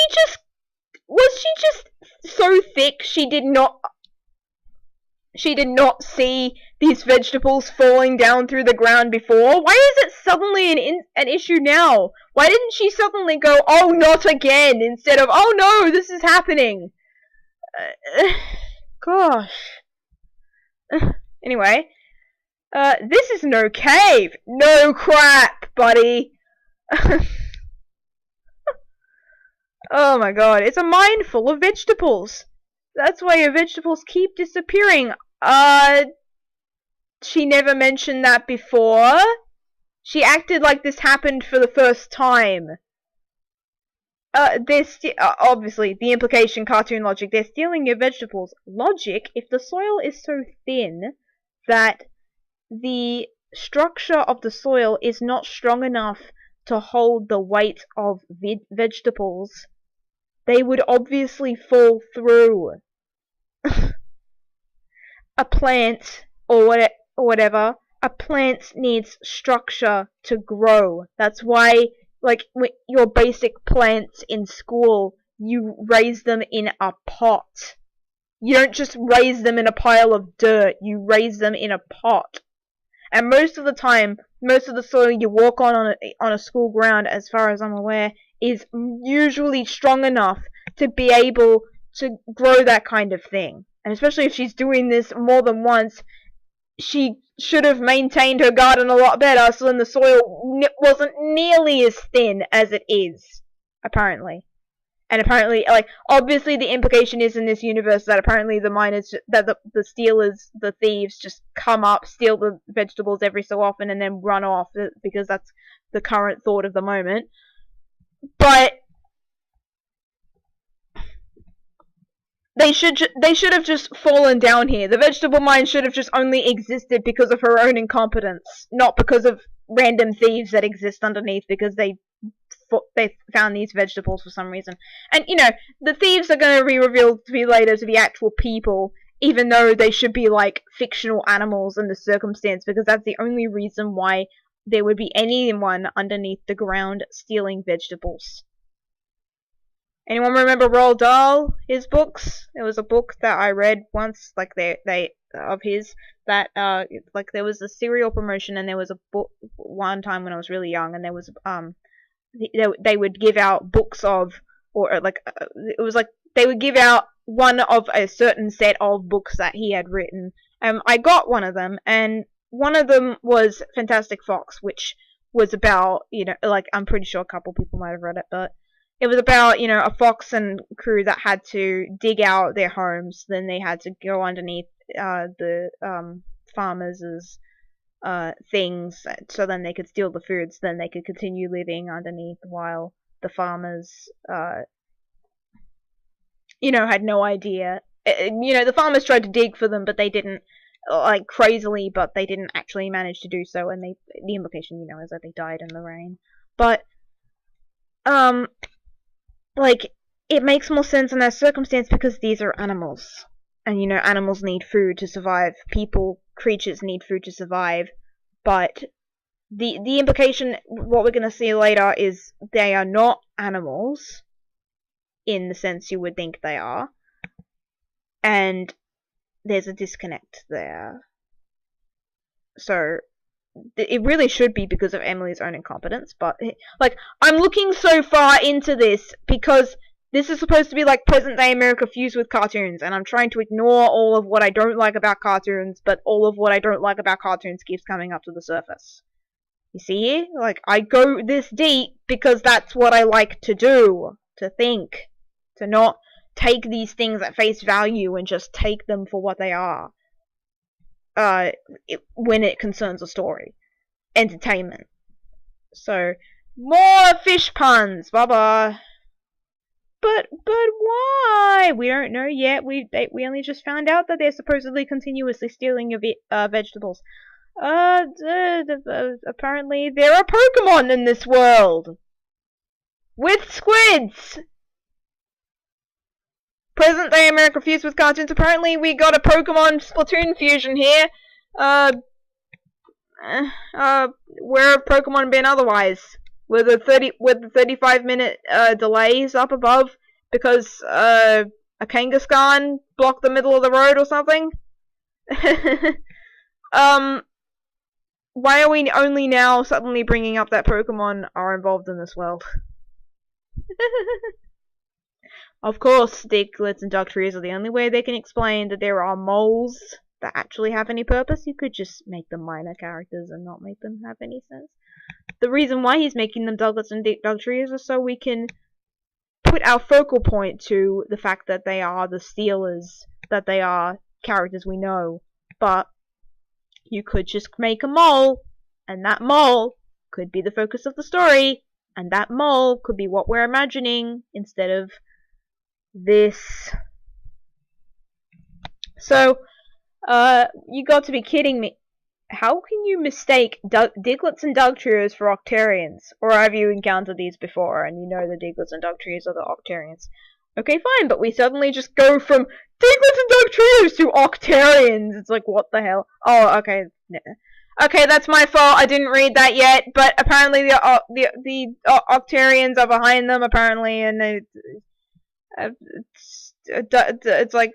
just so thick she did not see these vegetables falling down through the ground before? Why is it suddenly an issue now? Why didn't she suddenly go, oh, not again, instead of, oh no, this is happening? Gosh. Anyway, this is no cave. No crap, buddy. Oh my god, it's a mine full of vegetables. That's why your vegetables keep disappearing. She never mentioned that before. She acted like this happened for the first time. Obviously, the implication, cartoon logic, they're stealing your vegetables. Logic, if the soil is so thin that the structure of the soil is not strong enough to hold the weight of vegetables, they would obviously fall through. A plant, or whatever, a plant needs structure to grow. That's why, like, your basic plants in school, you raise them in a pot. You don't just raise them in a pile of dirt, you raise them in a pot. And most of the time, most of the soil you walk on a school ground, as far as I'm aware, is usually strong enough to be able to grow that kind of thing. And especially if she's doing this more than once, she should have maintained her garden a lot better so then the soil wasn't nearly as thin as it is, apparently. And apparently, like, obviously the implication is in this universe that apparently the miners, that the stealers, the thieves just come up, steal the vegetables every so often and then run off, because that's the current thought of the moment. But they should have just fallen down here. The vegetable mine should have just only existed because of her own incompetence, not because of random thieves that exist underneath because they found these vegetables for some reason. And, you know, the thieves are going to be revealed to be later to be actual people, even though they should be, like, fictional animals in the circumstance, because that's the only reason why there would be anyone underneath the ground stealing vegetables. Anyone remember Roald Dahl, his books? There was a book that I read once, like, of his, that, like, there was a cereal promotion, and there was a book one time when I was really young, and there was, they would give out books of, or like, it was like they would give out one of a certain set of books that he had written. I got one of them, and one of them was Fantastic Fox, which was about, you know, like, I'm pretty sure a couple people might have read it, but it was about, you know, a fox and crew that had to dig out their homes, then they had to go underneath the farmers' things, so then they could steal the food, so then they could continue living underneath while the farmers, you know, had no idea. You know, the farmers tried to dig for them, but they didn't, like, crazily, but they didn't actually manage to do so, and the implication, you know, is that they died in the rain. But, like, it makes more sense in that circumstance because these are animals. And, you know, animals need food to survive. Creatures need food to survive. But the implication, what we're going to see later, is they are not animals in the sense you would think they are. And there's a disconnect there. So it really should be because of Emily's own incompetence, but, like, I'm looking so far into this because this is supposed to be like present-day America fused with cartoons, and I'm trying to ignore all of what I don't like about cartoons, but all of what I don't like about cartoons keeps coming up to the surface. You see? Like, I go this deep because that's what I like to do. To think. To take these things at face value and just take them for what they are. When it concerns a story. Entertainment. So, more fish puns, bye-bye. But why? We don't know yet. We only just found out that they're supposedly continuously stealing your vegetables. Apparently there are Pokemon in this world! With squids! Present day America fused with cartoons. Apparently we got a Pokemon Splatoon fusion here. Where have Pokemon been otherwise? With the 35-minute delays up above because a Kangaskhan blocked the middle of the road or something? Why are we only now suddenly bringing up that Pokemon are involved in this world? Of course, Diglets and Dugtrias are the only way they can explain that there are moles that actually have any purpose. You could just make them minor characters and not make them have any sense. The reason why he's making them Duglets and Dugtrias is so we can put our focal point to the fact that they are the stealers, that they are characters we know. But you could just make a mole, and that mole could be the focus of the story, and that mole could be what we're imagining instead of this. So, you got to be kidding me. How can you mistake Diglets and Dugtrias for Octarians? Or have you encountered these before and you know the Diglets and Dugtrias are the Octarians? Okay, fine, but we suddenly just go from Diglets and Dugtrias to Octarians. It's like, what the hell? Oh, okay. Okay, that's my fault. I didn't read that yet, but apparently the Octarians are behind them, apparently, and it's like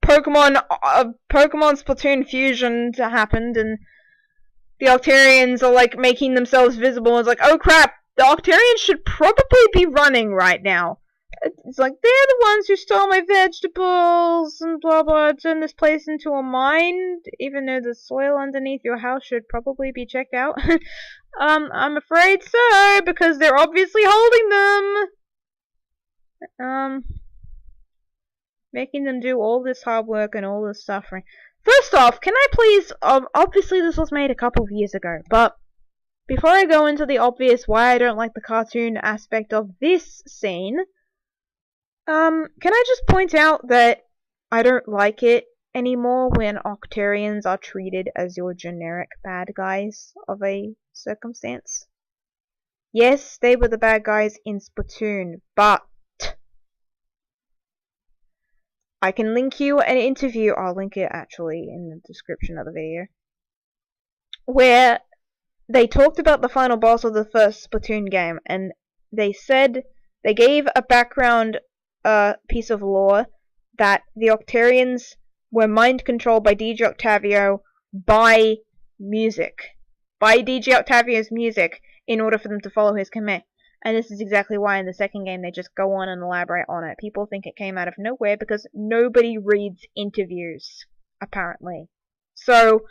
Pokemon Splatoon fusion happened, and the Octarians are like making themselves visible. It's like, oh crap, the Octarians should probably be running right now. It's like, they're the ones who stole my vegetables and blah blah, turned this place into a mine, even though the soil underneath your house should probably be checked out. I'm afraid so, because they're obviously holding them. Making them do all this hard work and all this suffering. First off, can I please, obviously this was made a couple of years ago, but before I go into the obvious why I don't like the cartoon aspect of this scene, can I just point out that I don't like it anymore when Octarians are treated as your generic bad guys of a circumstance? Yes, they were the bad guys in Splatoon, but I can link you an interview, I'll link it actually in the description of the video, where they talked about the final boss of the first Splatoon game, and they said, they gave a background piece of lore that the Octarians were mind controlled by DJ Octavio by music. By DJ Octavio's music in order for them to follow his command. And this is exactly why in the second game they just go on and elaborate on it. People think it came out of nowhere because nobody reads interviews, apparently. So,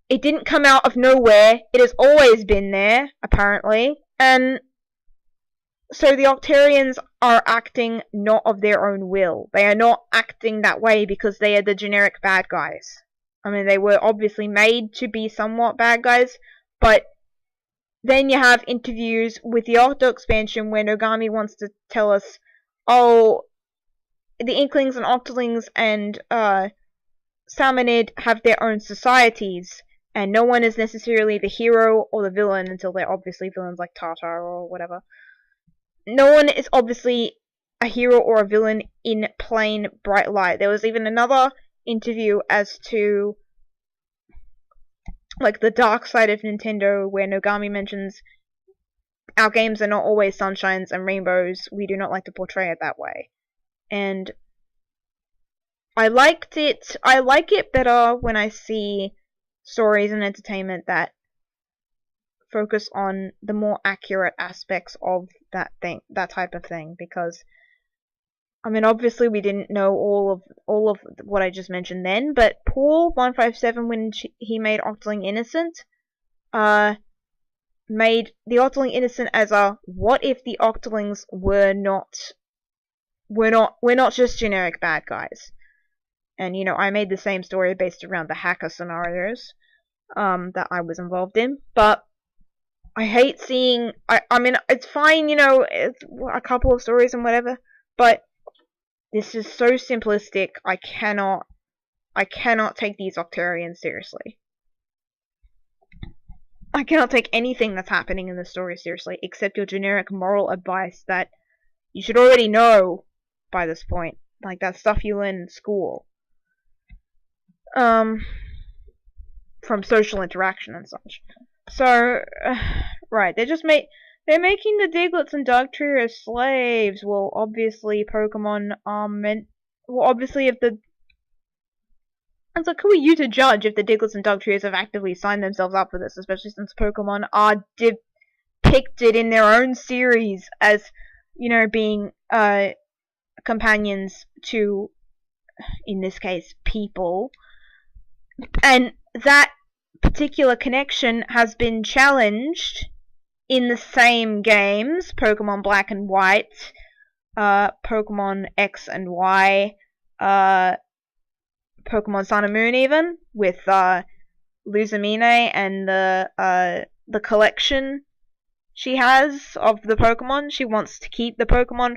it didn't come out of nowhere. It has always been there, apparently. And so the Octarians are acting not of their own will. They are not acting that way because they are the generic bad guys. I mean, they were obviously made to be somewhat bad guys, but then you have interviews with the Octo expansion where Nogami wants to tell us, oh, the Inklings and Octolings and Salmonid have their own societies, and no one is necessarily the hero or the villain until they're obviously villains like Tartar or whatever. No one is obviously a hero or a villain in plain bright light. There was even another interview as to like the dark side of Nintendo where Nogami mentions our games are not always sunshines and rainbows. We do not like to portray it that way. And I liked it. I like it better when I see stories and entertainment that focus on the more accurate aspects of that type of thing, because I mean, obviously we didn't know all of what I just mentioned then, but Paul157, when he made Octoling Innocent, made the Octoling Innocent as a what if the Octolings were not we're not just generic bad guys. And, you know, I made the same story based around the hacker scenarios that I was involved in. But I hate seeing... I mean, it's fine, you know, it's a couple of stories and whatever. But this is so simplistic, I cannot take these Octarians seriously. I cannot take anything that's happening in the story seriously, except your generic moral advice that you should already know by this point. Like, that stuff you learn in school. From social interaction and such. So, right, they're making the Diglets and Dugtrio as slaves. Well, obviously, Pokemon are meant... Well, obviously, if the... It's like, who are you to judge if the Diglets and Dugtrios have actively signed themselves up for this, especially since Pokemon are depicted in their own series as, you know, being companions to, in this case, people. And that particular connection has been challenged in the same games, Pokemon Black and White, Pokemon X and Y, Pokemon Sun and Moon even, with Luzamine and the collection she has of the Pokemon. She wants to keep the Pokemon.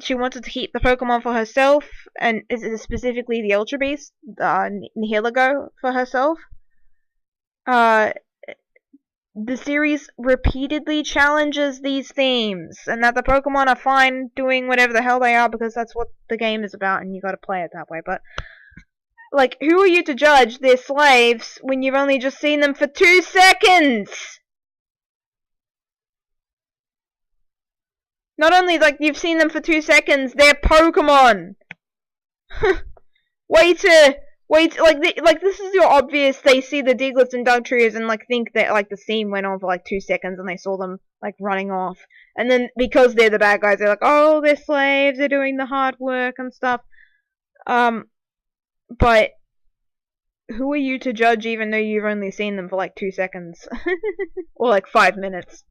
She wanted to keep the Pokemon for herself, and specifically the Ultra Beast, Nihilego, for herself. The series repeatedly challenges these themes, and that the Pokemon are fine doing whatever the hell they are because that's what the game is about, and you gotta play it that way. But, like, who are you to judge they're slaves when you've only just seen them for 2 seconds? Not only, like, you've seen them for 2 seconds, they're Pokemon! Like, this is your obvious, they see the Diglets and Dugtrios and, like, think that, like, the scene went on for, like, 2 seconds and they saw them, like, running off. And then, because they're the bad guys, they're like, oh, they're slaves, they're doing the hard work and stuff. But who are you to judge even though you've only seen them for, like, 2 seconds? Or, like, 5 minutes.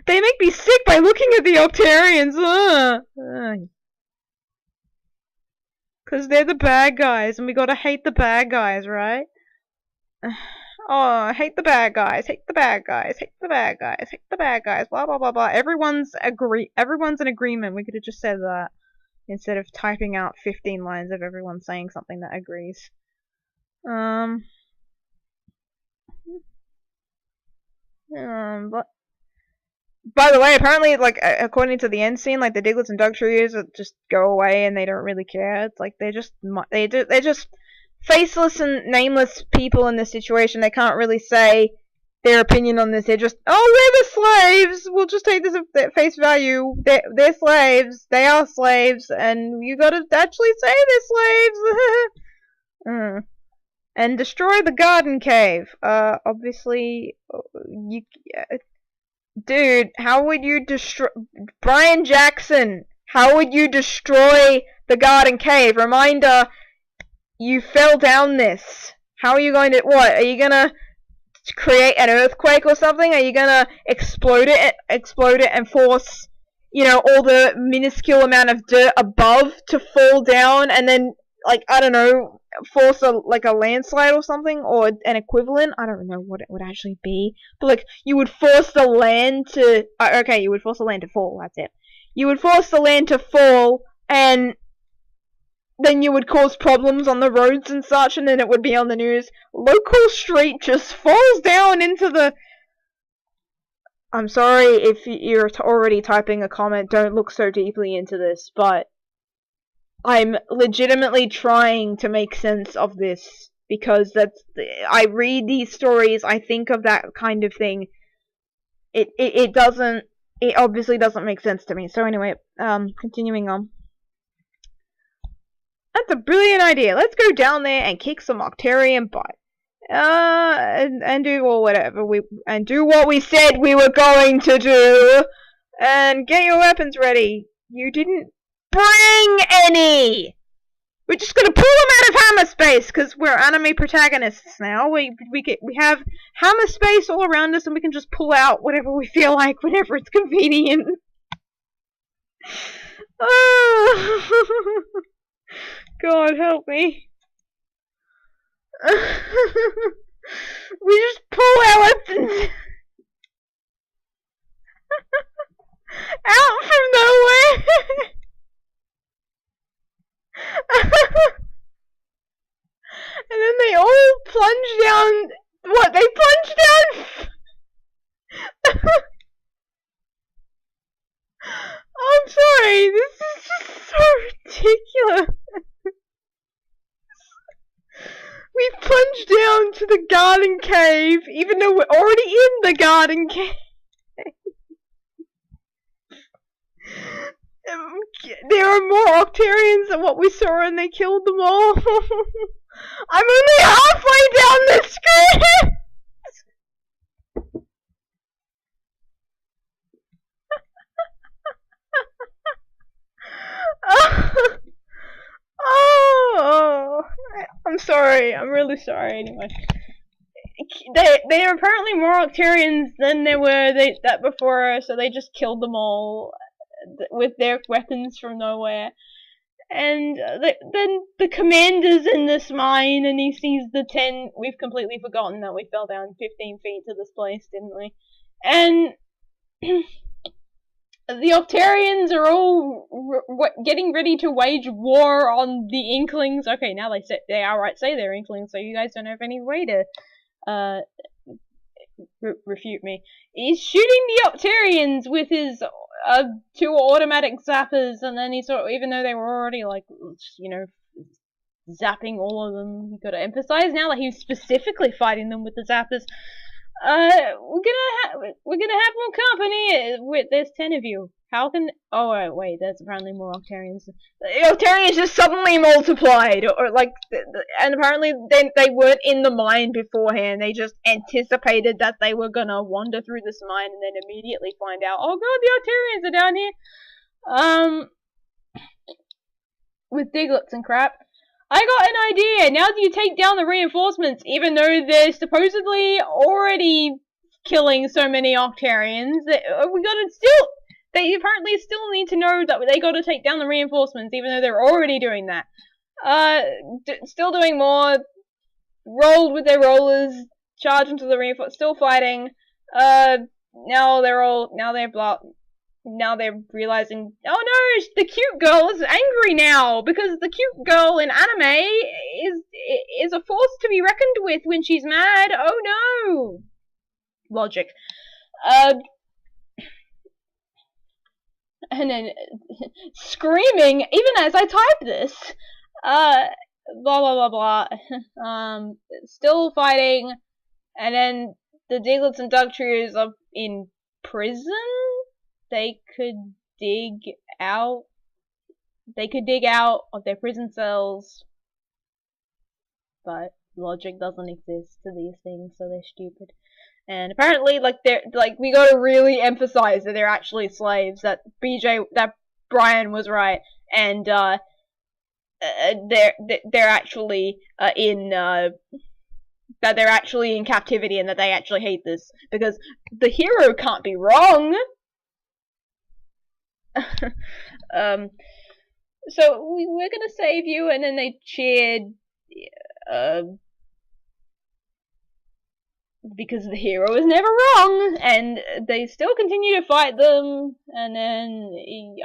They make me sick by looking at the Octarians! Cause they're the bad guys, and we gotta hate the bad guys, right? Oh, hate the bad guys, hate the bad guys, hate the bad guys, hate the bad guys, blah blah blah blah. Everyone's in agreement. We could have just said that instead of typing out 15 lines of everyone saying something that agrees. But by the way, apparently, like, according to the end scene, like, the Diglets and Dugtrios just go away and they don't really care. It's like they're just faceless and nameless people in this situation. They can't really say their opinion on this. They're just, oh, we're the slaves. We'll just take this at face value. They're slaves. They are slaves, and you gotta actually say they're slaves. And destroy the garden cave. Obviously, you. Dude, how would you destroy... Brian Jackson, how would you destroy the garden cave? Reminder, you fell down this. How are you going to... What? Are you gonna create an earthquake or something? Are you gonna explode it and force, you know, all the minuscule amount of dirt above to fall down and then, like, I don't know, force a landslide or something, or an equivalent? I don't know what it would actually be, but, like, you would force the land to you would force the land to fall. That's it. You would force the land to fall, and then you would cause problems on the roads and such, and then it would be on the news. Local street just falls down into the... I'm sorry if you're already typing a comment, don't look so deeply into this, but I'm legitimately trying to make sense of this, because I read these stories, I think of that kind of thing. It obviously doesn't make sense to me. So anyway, continuing on. That's a brilliant idea. Let's go down there and kick some Octarian butt. And do do what we said we were going to do. And get your weapons ready. You didn't bring any! We're just gonna pull them out of hammer space, because we're anime protagonists now. We have hammer space all around us, and we can just pull out whatever we feel like whenever it's convenient. Oh. God help me. We just pull our weapons out from nowhere. And then they all plunge down. What? They plunge down? I'm sorry, this is just so ridiculous. We plunged down to the garden cave, even though we're already in the garden cave. There are more Octarians than what we saw and they killed them all. I'm only halfway down the script! Oh, I'm sorry. I'm really sorry. Anyway, they are apparently more Octarians than there were that before, so they just killed them all with their weapons from nowhere. And then the commander's in this mine, and he sees the 10. We've completely forgotten that we fell down 15 feet to this place, didn't we? And the Octarians are all getting ready to wage war on the Inklings. Okay, now they outright say they're Inklings, so you guys don't have any way to refute me. He's shooting the Octarians with his 2 automatic zappers, and then even though they were already zapping all of them, you gotta emphasize now that he's specifically fighting them with the zappers. We're gonna have more company. There's 10 of you. How can? Oh wait, there's apparently more Octarians. The Octarians just suddenly multiplied, and apparently they weren't in the mine beforehand. They just anticipated that they were gonna wander through this mine and then immediately find out, oh god, the Octarians are down here. With diglets and crap. I got an idea! Now do you take down the reinforcements, even though they're supposedly already killing so many Octarians? They apparently still need to know that they gotta take down the reinforcements, even though they're already doing that. Still doing more. Rolled with their rollers, charge into the reinforcements, still fighting. Now they're realizing, oh no, the cute girl is angry now, because the cute girl in anime is a force to be reckoned with when she's mad. Oh no! Logic. And then screaming, even as I type this, blah blah blah blah, still fighting, and then the Diglets and Dugtrees are in prison. They could dig out of their prison cells, but logic doesn't exist to these things, so they're stupid. And apparently, we gotta really emphasize that they're actually slaves. That Brian was right, and they're actually that they're actually in captivity, and that they actually hate this, because the hero can't be wrong. So we're gonna save you, and then they cheered, because the hero is never wrong, and they still continue to fight them, and then,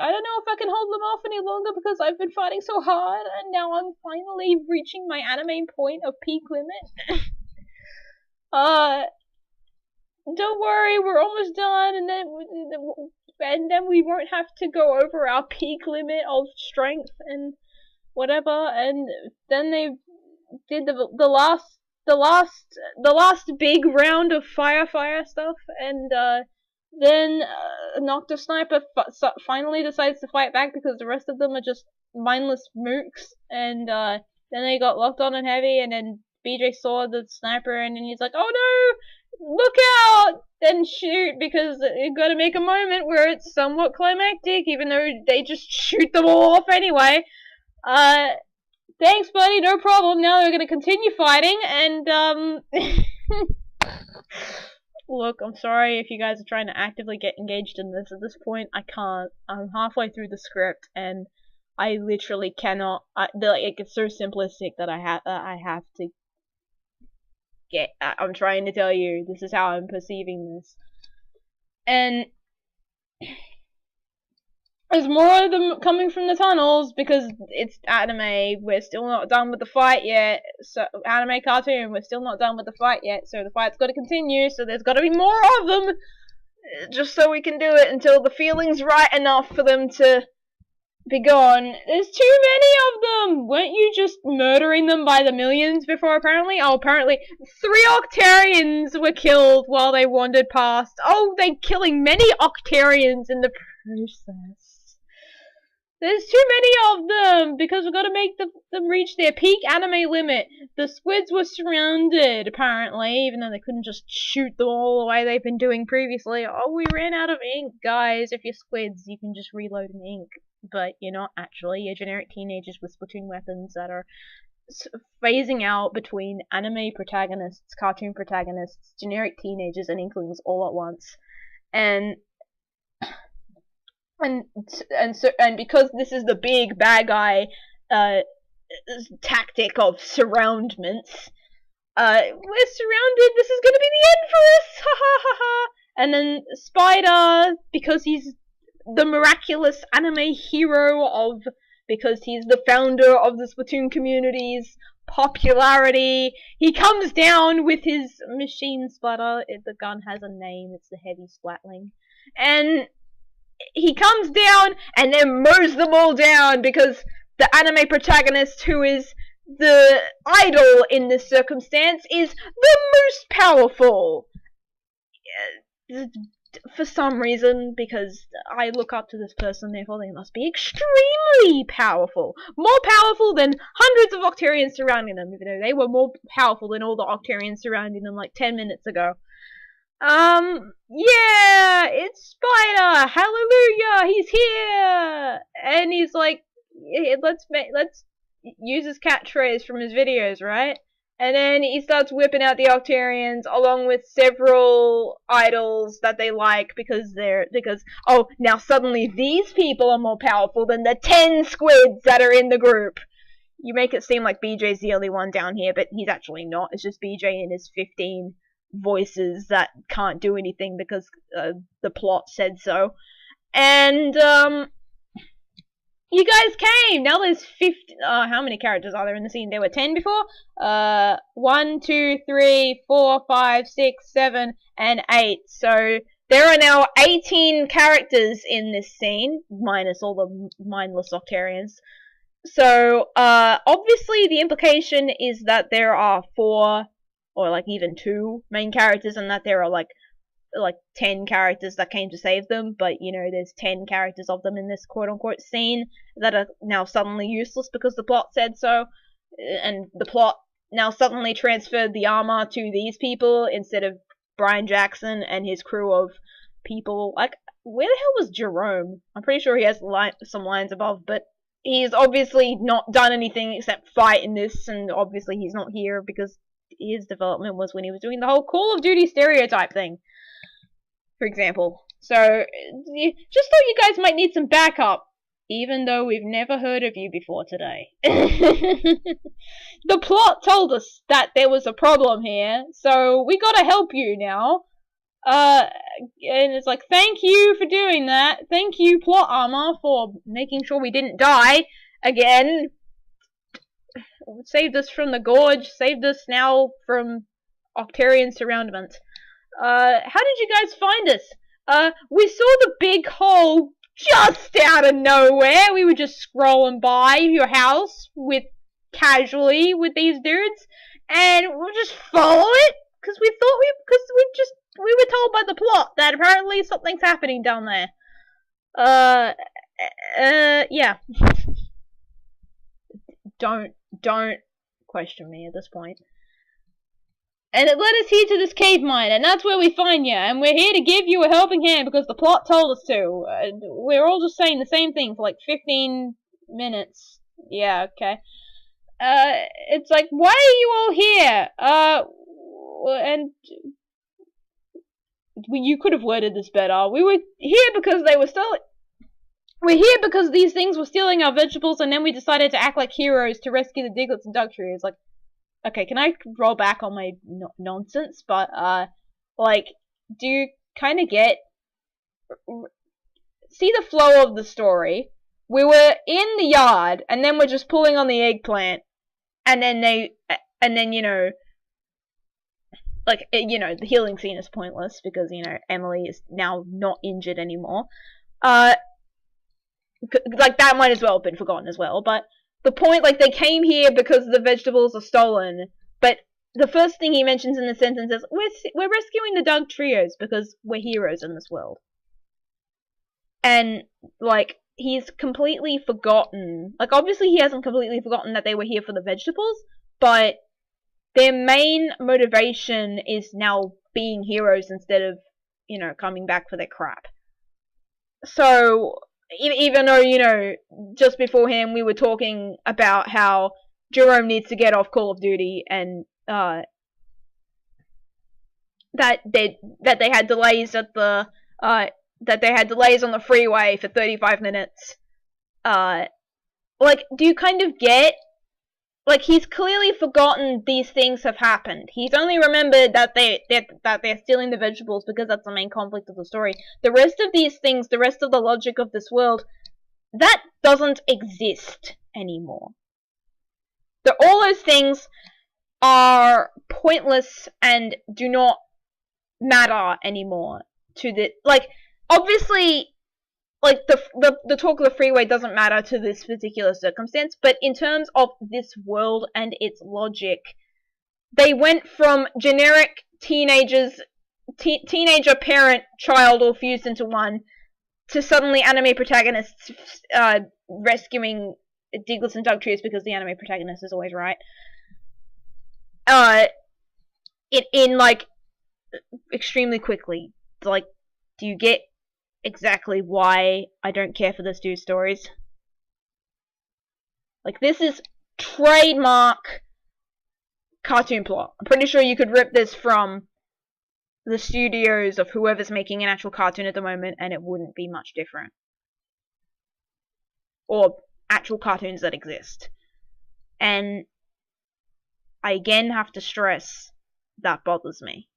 I don't know if I can hold them off any longer, because I've been fighting so hard, and now I'm finally reaching my anime point of peak limit. Don't worry, we're almost done, and then we won't have to go over our peak limit of strength and whatever. And then they did the last big round of fire stuff, and then Nocta Sniper finally decides to fight back, because the rest of them are just mindless mooks. And then they got locked on and heavy, and then BJ saw the sniper, and then he's like, oh no! Look out! Then shoot, because you gotta make a moment where it's somewhat climactic, even though they just shoot them all off anyway. Thanks, buddy, no problem. Now they're gonna continue fighting, and Look, I'm sorry if you guys are trying to actively get engaged in this. At this point, I can't. I'm halfway through the script, and I literally cannot. It's so simplistic that I have to get. I'm trying to tell you, this is how I'm perceiving this, and there's more of them coming from the tunnels because it's anime. We're still not done with the fight yet. So anime cartoon, we're still not done with the fight yet. So the fight's got to continue. So there's got to be more of them, just so we can do it until the feeling's right enough for them to be gone. There's too many of them. Weren't you just murdering them by the millions before? Apparently, 3 Octarians were killed while they wandered past. Oh, they're killing many Octarians in the process. There's too many of them, because we've got to make them reach their peak anime limit. The squids were surrounded, apparently, even though they couldn't just shoot them all the way they've been doing previously. Oh, we ran out of ink, guys. If you're squids, you can just reload an ink. But you're not actually. You're generic teenagers with Splatoon weapons that are phasing out between anime protagonists, cartoon protagonists, generic teenagers, and inklings all at once. And because this is the big bad guy tactic of surroundments, we're surrounded. This is gonna be the end for us. Ha ha ha ha. And then Spider, because he's the miraculous anime hero because he's the founder of the Splatoon community's popularity, he comes down with his machine splatter. The gun has a name. It's the Heavy Splatling, and he comes down and then mows them all down because the anime protagonist, who is the idol in this circumstance, is the most powerful. For some reason, because I look up to this person, therefore they must be extremely powerful. More powerful than hundreds of Octarians surrounding them, even though they were more powerful than all the Octarians surrounding them like 10 minutes ago. Yeah, it's Spider! Hallelujah! He's here! And he's like, let's use his catchphrase from his videos, right? And then he starts whipping out the Octarians along with several idols that they like because now suddenly these people are more powerful than the 10 squids that are in the group. You make it seem like BJ's the only one down here, but he's actually not. It's just BJ and his 15 voices that can't do anything because the plot said so. And you guys came! Now there's 50. How many characters are there in the scene? There were 10 before? 1, 2, 3, 4, 5, 6, 7, and 8. So there are now 18 characters in this scene, minus all the mindless Octarians. So, obviously the implication is that there are 4, or like even 2 main characters, and that there are like 10 characters that came to save them, but you know, there's 10 characters of them in this quote-unquote scene that are now suddenly useless because the plot said so, and the plot now suddenly transferred the armor to these people instead of Brian Jackson and his crew of people. Like, where the hell was Jerome? I'm pretty sure he has some lines above, but he's obviously not done anything except fight in this, and obviously he's not here because his development was when he was doing the whole Call of Duty stereotype thing, for example. So, just thought you guys might need some backup, even though we've never heard of you before today. The plot told us that there was a problem here, so we gotta help you now. And it's like, thank you for doing that. Thank you, plot armor, for making sure we didn't die again. Saved us from the gorge, saved us now from Octarian surroundment. How did you guys find us? We saw the big hole just out of nowhere. We were just scrolling by your house casually with these dudes, and we'll just follow it because we were told by the plot that apparently something's happening down there. Yeah. Don't question me at this point. And it led us here to this cave mine, and that's where we find you. And we're here to give you a helping hand because the plot told us to. We're all just saying the same thing for like 15 minutes. Yeah, okay. It's like, why are you all here? And you could have worded this better. We were here because they were still. We're here because these things were stealing our vegetables, and then we decided to act like heroes to rescue the Diglets and Dugtrios. Like, okay, can I roll back on my nonsense? But, like, do you kind of get... See the flow of the story? We were in the yard, and then we're just pulling on the eggplant, and then, you know... Like, you know, the healing scene is pointless, because, you know, Emily is now not injured anymore. Like, that might as well have been forgotten as well, but the point, like, they came here because the vegetables are stolen, but the first thing he mentions in the sentence is, we're rescuing the Dugtrios because we're heroes in this world. And, like, he's completely forgotten, like, obviously he hasn't completely forgotten that they were here for the vegetables, but their main motivation is now being heroes instead of, you know, coming back for their crap. So, even though, you know, just beforehand we were talking about how Jerome needs to get off Call of Duty and that they had delays at the that they had delays on the freeway for 35 minutes. Like, do you kind of get, like, he's clearly forgotten these things have happened. He's only remembered that they're stealing the vegetables because that's the main conflict of the story. The rest of these things, the rest of the logic of this world, that doesn't exist anymore. All those things are pointless and do not matter anymore to the, like, obviously, like, the talk of the freeway doesn't matter to this particular circumstance, but in terms of this world and its logic, they went from generic teenager parent child all fused into one to suddenly anime protagonists rescuing Diglets and Dugtrios because the anime protagonist is always right. In like, extremely quickly. Like, do you get exactly why I don't care for this dude's stories? Like, this is trademark cartoon plot. I'm pretty sure you could rip this from the studios of whoever's making an actual cartoon at the moment, and it wouldn't be much different. Or actual cartoons that exist. And I again have to stress that bothers me.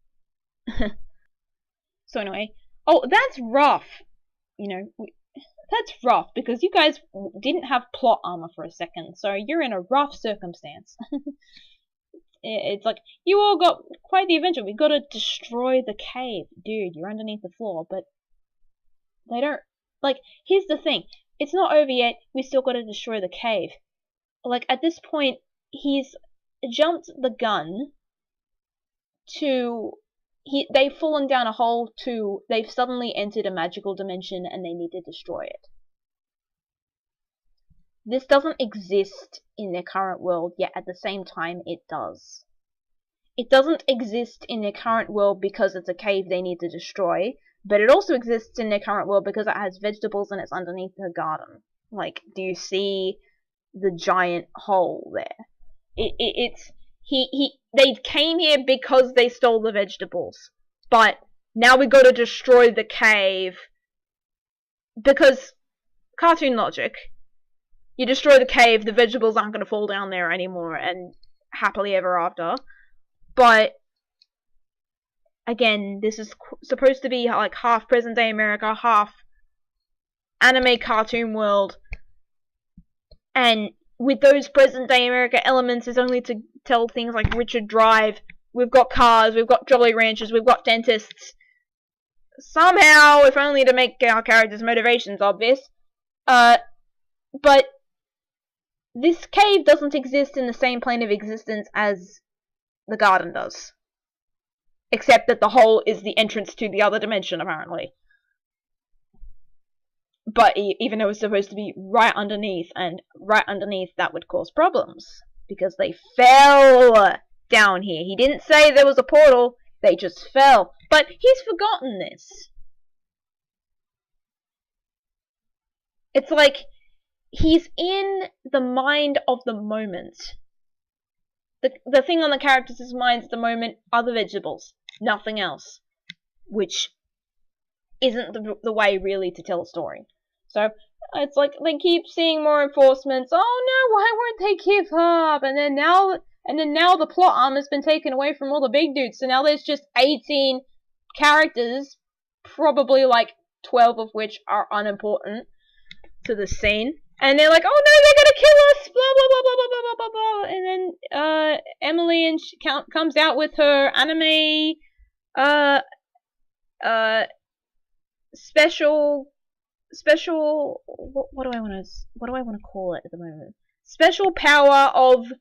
So anyway, oh, that's rough. You know, that's rough because you guys didn't have plot armor for a second, so you're in a rough circumstance. It's like, you all got quite the adventure. We gotta destroy the cave. Dude, you're underneath the floor, but they don't, like, here's the thing. It's not over yet. We still gotta destroy the cave. Like, at this point, he's jumped the gun to, they've fallen down a hole to, they've suddenly entered a magical dimension and they need to destroy it. This doesn't exist in their current world, yet at the same time it does. It doesn't exist in their current world because it's a cave they need to destroy, but it also exists in their current world because it has vegetables and it's underneath the garden. Like, do you see the giant hole there? They came here because they stole the vegetables, but now we gotta destroy the cave because cartoon logic. You destroy the cave, the vegetables aren't gonna fall down there anymore, and happily ever after. But again, this is supposed to be like half present day America, half anime cartoon world, and with those present day America elements is only to tell things like Richard Drive. We've got cars, we've got Jolly Ranchers, we've got dentists. Somehow, if only to make our characters' motivations obvious. But this cave doesn't exist in the same plane of existence as the garden does. Except that the hole is the entrance to the other dimension, apparently. But even though it's supposed to be right underneath, and right underneath that would cause problems. Because they fell down here. He didn't say there was a portal, they just fell. But he's forgotten this. It's like, he's in the mind of the moment. The thing on the characters' minds at the moment are the vegetables. Nothing else. which isn't the way really to tell a story. So it's like they keep seeing more enforcements. Oh no, why won't they give up? And then now the plot arm has been taken away from all the big dudes. So now there's just 18 characters, probably like 12 of which are unimportant to the scene. And they're like, oh no, they're gonna kill us, blah blah blah blah blah blah blah blah. And then Emily and comes out with her anime special what do I want to call it at the moment? Special power of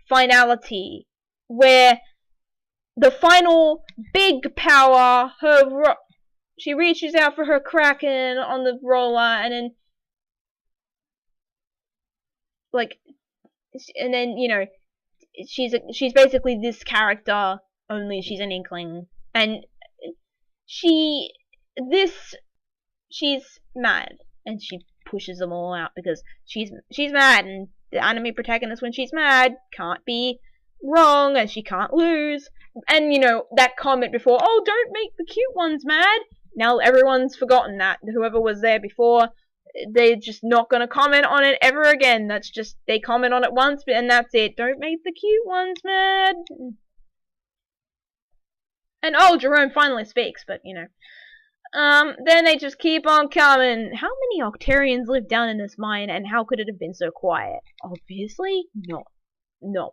finality, where the final big power, she reaches out for her Kraken on the roller, and then she's basically this character, only she's an inkling, and she's mad, and she pushes them all out because she's mad, and the anime protagonist, when she's mad, can't be wrong, and she can't lose. And that comment before, oh, don't make the cute ones mad, now everyone's forgotten that. Whoever was there before, they're just not gonna comment on it ever again. That's just, they comment on it once and that's it. Don't make the cute ones mad. And Jerome finally speaks, but then they just keep on coming. How many Octarians live down in this mine, and how could it have been so quiet? Obviously not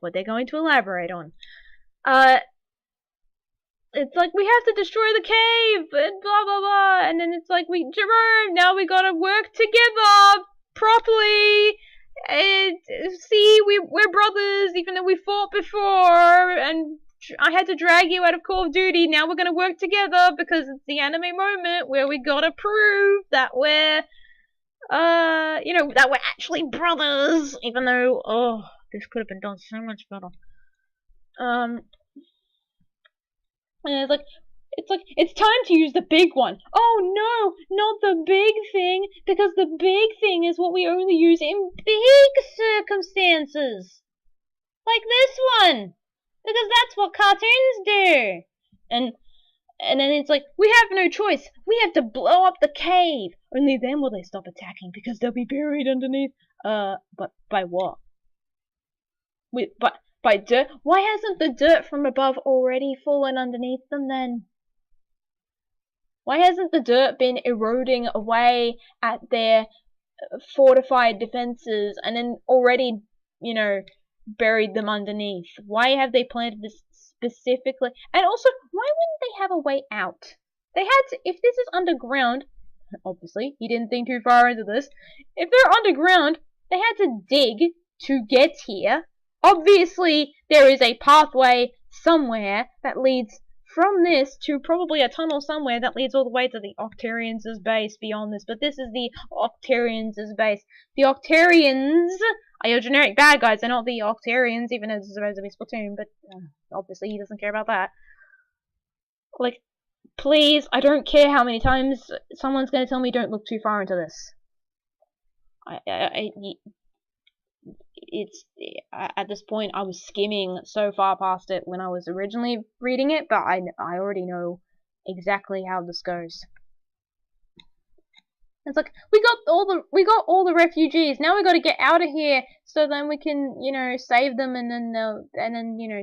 what they're going to elaborate on. It's like, we have to destroy the cave, and blah blah blah, and then it's like, Jerome, now we gotta work together properly, and see, we're brothers, even though we fought before, and I had to drag you out of Call of Duty, now we're gonna work together, because it's the anime moment where we gotta prove that we're, that we're actually brothers, even though, this could have been done so much better. And it's time to use the big one. Oh no, not the big thing, because the big thing is what we only use in big circumstances. Like this one. Because that's what cartoons do. And then it's like, we have no choice. We have to blow up the cave. Only then will they stop attacking, because they'll be buried underneath. But by what? By dirt? Why hasn't the dirt from above already fallen underneath them then? Why hasn't the dirt been eroding away at their fortified defenses and then already, buried them underneath? Why have they planted this specifically? And also, why wouldn't they have a way out? They had to, if this is underground, obviously, he didn't think too far into this. If they're underground, they had to dig to get here. Obviously, there is a pathway somewhere that leads from this to probably a tunnel somewhere that leads all the way to the Octarians' base beyond this. But this is the Octarians' base. The Octarians are your generic bad guys. They're not the Octarians, even though this is supposed to be Splatoon. But obviously, he doesn't care about that. Like, please, I don't care how many times someone's going to tell me don't look too far into this. It's at this point, I was skimming so far past it when I was originally reading it, but I already know exactly how this goes. It's like, we got all the refugees. Now we got to get out of here so then we can save them, and then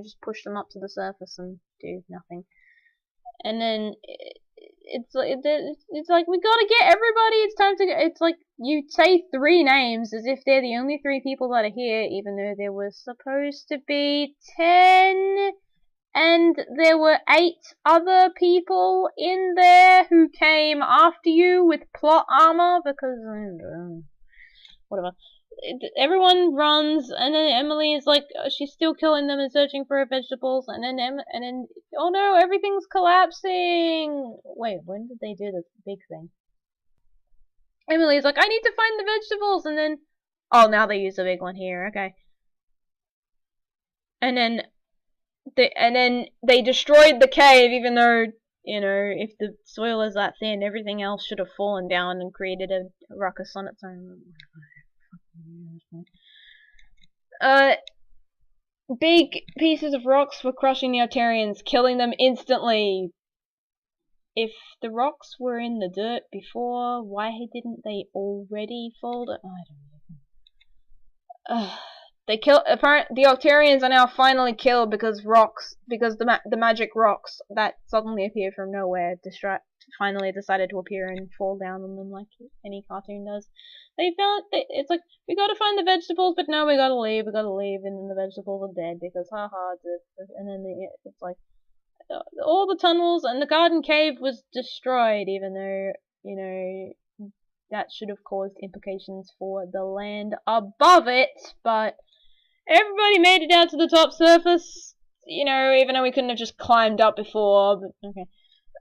just push them up to the surface and do nothing. And then it's like, we gotta get everybody. It's time to. It's like, you say 3 names as if they're the only 3 people that are here, even though there was supposed to be 10, and there were 8 other people in there who came after you with plot armor, because whatever. Everyone runs, and then Emily is like, she's still killing them and searching for her vegetables, and then oh no, everything's collapsing. Wait, when did they do this big thing? Emily's like, I need to find the vegetables, and then now they use the big one here. Okay. And then they destroyed the cave, even though if the soil is that thin, everything else should have fallen down and created a ruckus on its own. Big pieces of rocks were crushing the Octarians, killing them instantly. if the rocks were in the dirt before, why didn't they already fall? I don't know. They kill. Apparently, the Octarians are now finally killed because the magic rocks that suddenly appear from nowhere finally decided to appear and fall down on them like any cartoon does. They found it's like, we gotta find the vegetables, but no, we gotta leave, and then the vegetables are dead because haha. And then it's like all the tunnels and the garden cave was destroyed, even though, you know, that should have caused implications for the land above it, but everybody made it down to the top surface, you know, even though we couldn't have just climbed up before, but okay.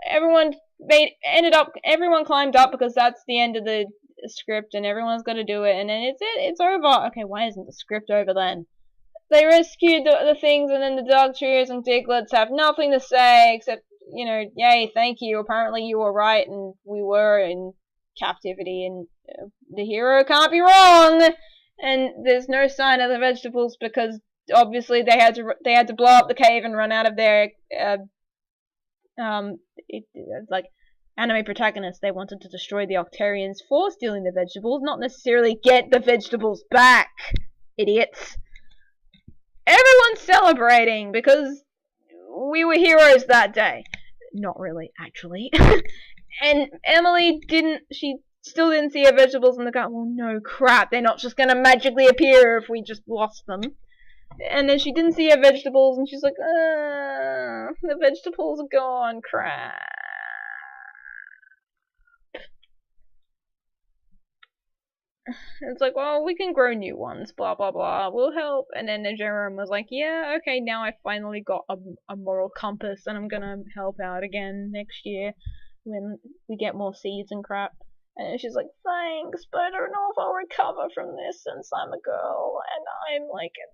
Everyone climbed up because that's the end of the script and everyone's got to do it, and then it's over. Okay, why isn't the script over then? They rescued the things, and then the Dogtrees and Diglets have nothing to say except, you know, yay, thank you, apparently you were right and we were in captivity, and the hero can't be wrong. And there's no sign of the vegetables because obviously they had to blow up the cave and run out of there. Like anime protagonists, they wanted to destroy the Octarians for stealing the vegetables, not necessarily get the vegetables back. Idiots. Everyone's celebrating because we were heroes that day. Not really, actually. And Emily still didn't see her vegetables in the garden. Well, no, crap, they're not just gonna magically appear if we just lost them. And then she didn't see her vegetables, and she's like, the vegetables are gone, crap. It's like, well, we can grow new ones, blah, blah, blah, we'll help. And then Jerome was like, yeah, okay, now I finally got a moral compass, and I'm gonna help out again next year when we get more seeds and crap. And she's like, thanks, but I don't know if I'll recover from this since I'm a girl, and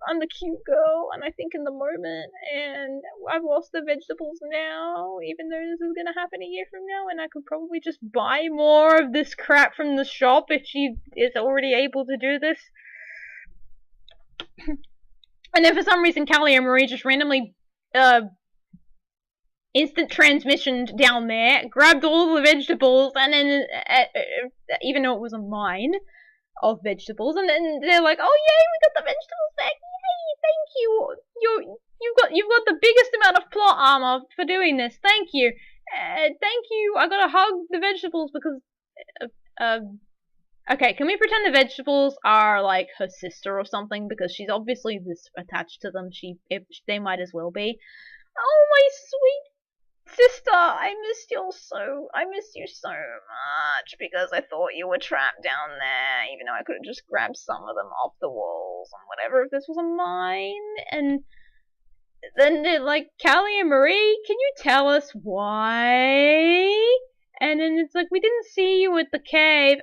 I'm the cute girl, and I think in the moment, and I've lost the vegetables now, even though this is gonna happen a year from now, and I could probably just buy more of this crap from the shop if she is already able to do this. And then for some reason, Callie and Marie just randomly, instant transmissioned down there, grabbed all the vegetables, and then, even though it was a mine of vegetables, and then they're like, oh yay, we got the vegetables back, yay, thank you, you've got the biggest amount of plot armor for doing this, thank you, I gotta hug the vegetables because, okay, can we pretend the vegetables are like her sister or something, because she's obviously this attached to them, they might as well be. Oh, my sweet sister, I missed you so much because I thought you were trapped down there, even though I could have just grabbed some of them off the walls and whatever if this was a mine. And then they're like, Callie and Marie, can you tell us why? And then it's like, we didn't see you at the cave.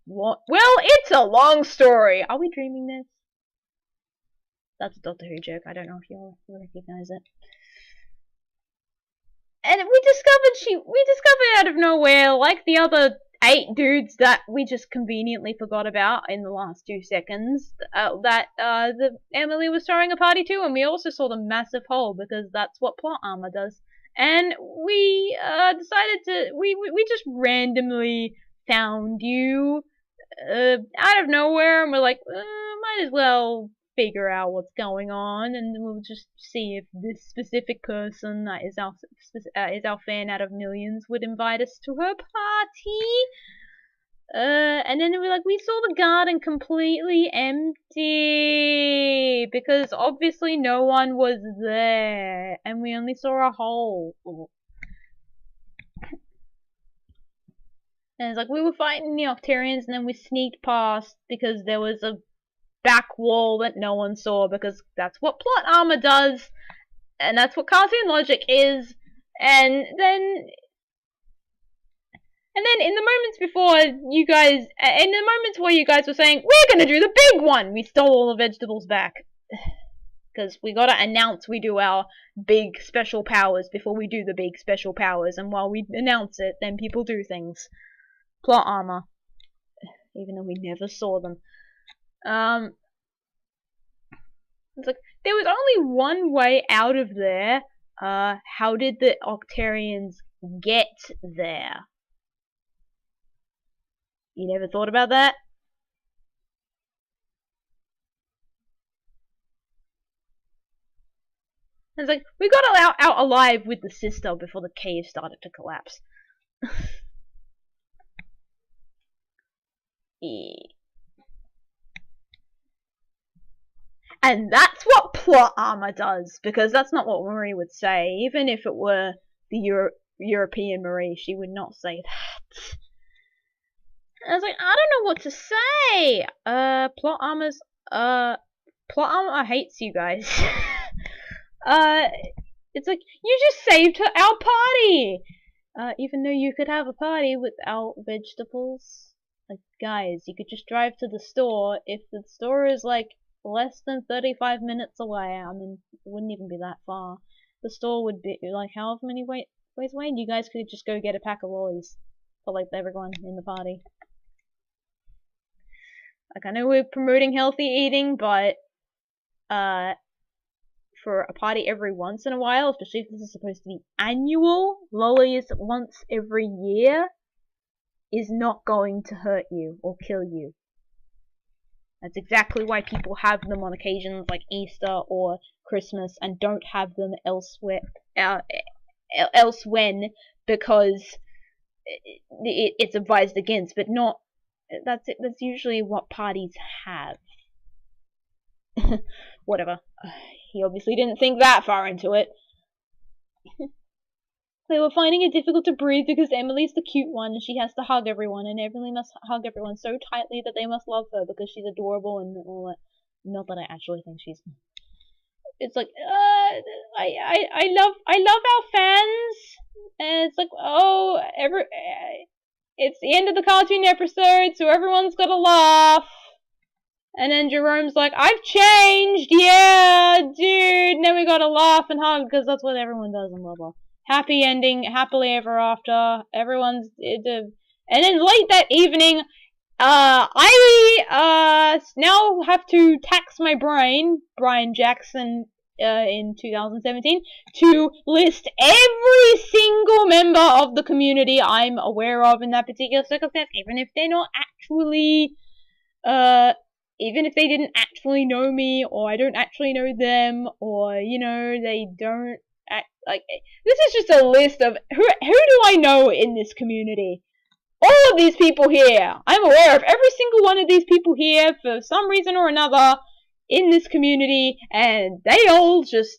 What? Well, it's a long story. Are we dreaming this? That's a Doctor Who joke. I don't know if you all recognize it. And we discovered out of nowhere, like the other 8 dudes that we just conveniently forgot about in the last 2 seconds, that Emily was throwing a party to, and we also saw the massive hole because that's what plot armor does. And we we just randomly found you out of nowhere, and we're like, might as well figure out what's going on, and we'll just see if this specific person that is our fan out of millions would invite us to her party. And then we're like, we saw the garden completely empty because obviously no one was there, and we only saw a hole. And it's like we were fighting the Octarians, and then we sneaked past because there was a back wall that no one saw, because that's what plot armor does, and that's what cartoon logic is. And then in the moments where you guys were saying, we're gonna do the big one, we stole all the vegetables back. Because we gotta announce we do our big special powers before we do the big special powers, and while we announce it, then people do things. Plot armor. Even though we never saw them. It's like, there was only one way out of there. How did the Octarians get there. You never thought about that? It's like, we got out alive with the sister before the cave started to collapse. Yeah. And that's what plot armor does, because that's not what Marie would say. Even if it were the European Marie, she would not say that. I was like, I don't know what to say. Plot armor hates you guys. It's like, you just saved our party! Even though you could have a party without vegetables. Like, guys, you could just drive to the store. If the store is, like, less than 35 minutes away, I mean, it wouldn't even be that far. The store would be, like, however many ways away, and you guys could just go get a pack of lollies for, like, everyone in the party. Like, I know we're promoting healthy eating, but, for a party every once in a while, especially if this is supposed to be annual, lollies once every year is not going to hurt you or kill you. That's exactly why people have them on occasions like Easter or Christmas and don't have them elsewhere, elsewhen, because it's advised against, but not. That's usually what parties have. Whatever. He obviously didn't think that far into it. They were finding it difficult to breathe because Emily's the cute one and she has to hug everyone, and Emily must hug everyone so tightly that they must love her because she's adorable and all that. Not that I actually think she's. It's like, I love our fans, and it's like, oh, it's the end of the cartoon episode, so everyone's gotta laugh. And then Jerome's like, I've changed, yeah, dude, now we gotta laugh and hug, because that's what everyone does, and blah blah. Happy ending, happily ever after, everyone's, and then late that evening, I now have to tax my brain, Brian Jackson, in 2017, to list every single member of the community I'm aware of in that particular circumstance, even if they're not actually, even if they didn't actually know me, or I don't actually know them, or, you know, they don't act, like, this is just a list of who do I know in this community. All of these people here, I'm aware of every single one of these people here for some reason or another in this community, and they all just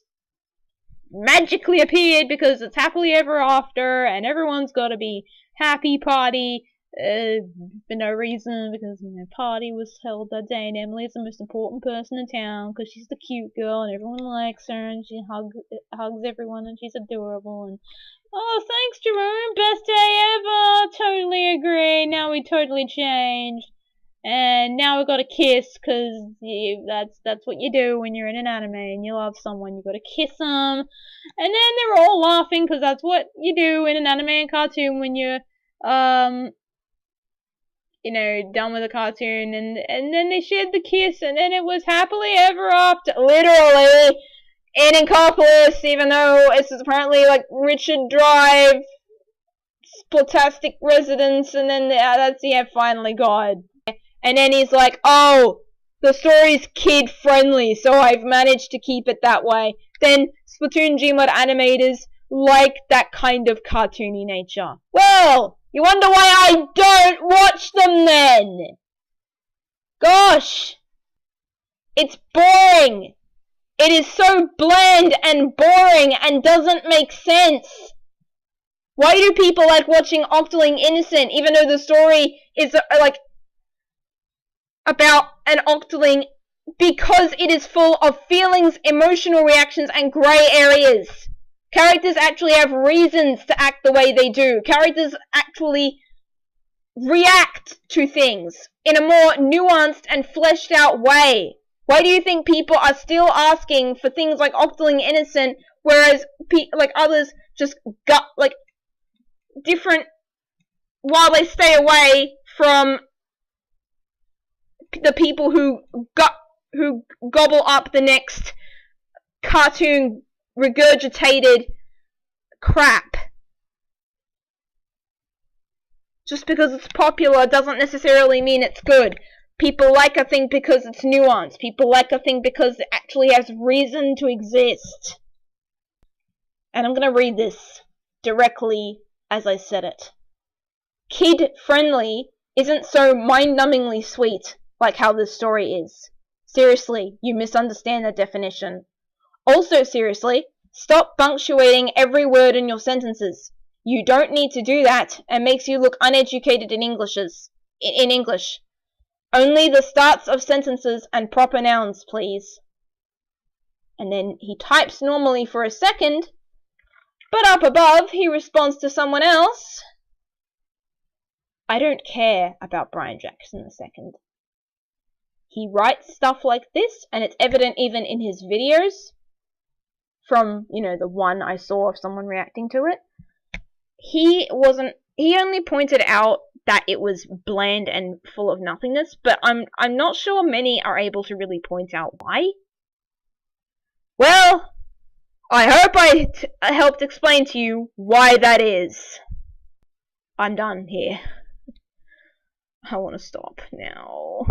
magically appeared because it's happily ever after, and everyone's gotta be happy party, for no reason, because, you know, party was held that day, and Emily's the most important person in town, because she's the cute girl, and everyone likes her, and she hugs everyone, and she's adorable, and, oh, thanks, Jerome, best day ever, totally agree, now we totally changed, and now we gotta kiss, because that's what you do when you're in an anime, and you love someone, you gotta kiss them, and then they're all laughing, because that's what you do in an anime and cartoon when you're, you know, done with the cartoon, and then they shared the kiss, and then it was happily ever after, literally, in Incopolis, even though it's apparently, like, Richard Drive, Splatastic residence, and then, that's, yeah, finally, God. And then he's like, oh, the story's kid-friendly, so I've managed to keep it that way. Then, Splatoon Gmod animators like that kind of cartoony nature. Well, you wonder why I don't watch them then! Gosh! It's boring! It is so bland and boring and doesn't make sense! Why do people like watching Octoling Innocent, even though the story is, like, about an Octoling? Because it is full of feelings, emotional reactions, and grey areas. Characters actually have reasons to act the way they do. Characters actually react to things in a more nuanced and fleshed out way. Why do you think people are still asking for things like Octoling Innocent, whereas like others just got like different, while they stay away from the people who gobble up the next cartoon regurgitated crap. Just because it's popular doesn't necessarily mean it's good. People like a thing because it's nuanced. People like a thing because it actually has reason to exist. And I'm going to read this directly as I said it. Kid-friendly isn't so mind-numbingly sweet like how this story is. Seriously, you misunderstand the definition. Also seriously, stop punctuating every word in your sentences. You don't need to do that, and makes you look uneducated in English. Only the starts of sentences and proper nouns, please. And then he types normally for a second, but up above he responds to someone else. I don't care about Brian Jackson II. He writes stuff like this, and it's evident even in his videos. From, the one I saw of someone reacting to it. He only pointed out that it was bland and full of nothingness, but I'm not sure many are able to really point out why. Well, I hope I helped explain to you why that is. I'm done here. I want to stop now.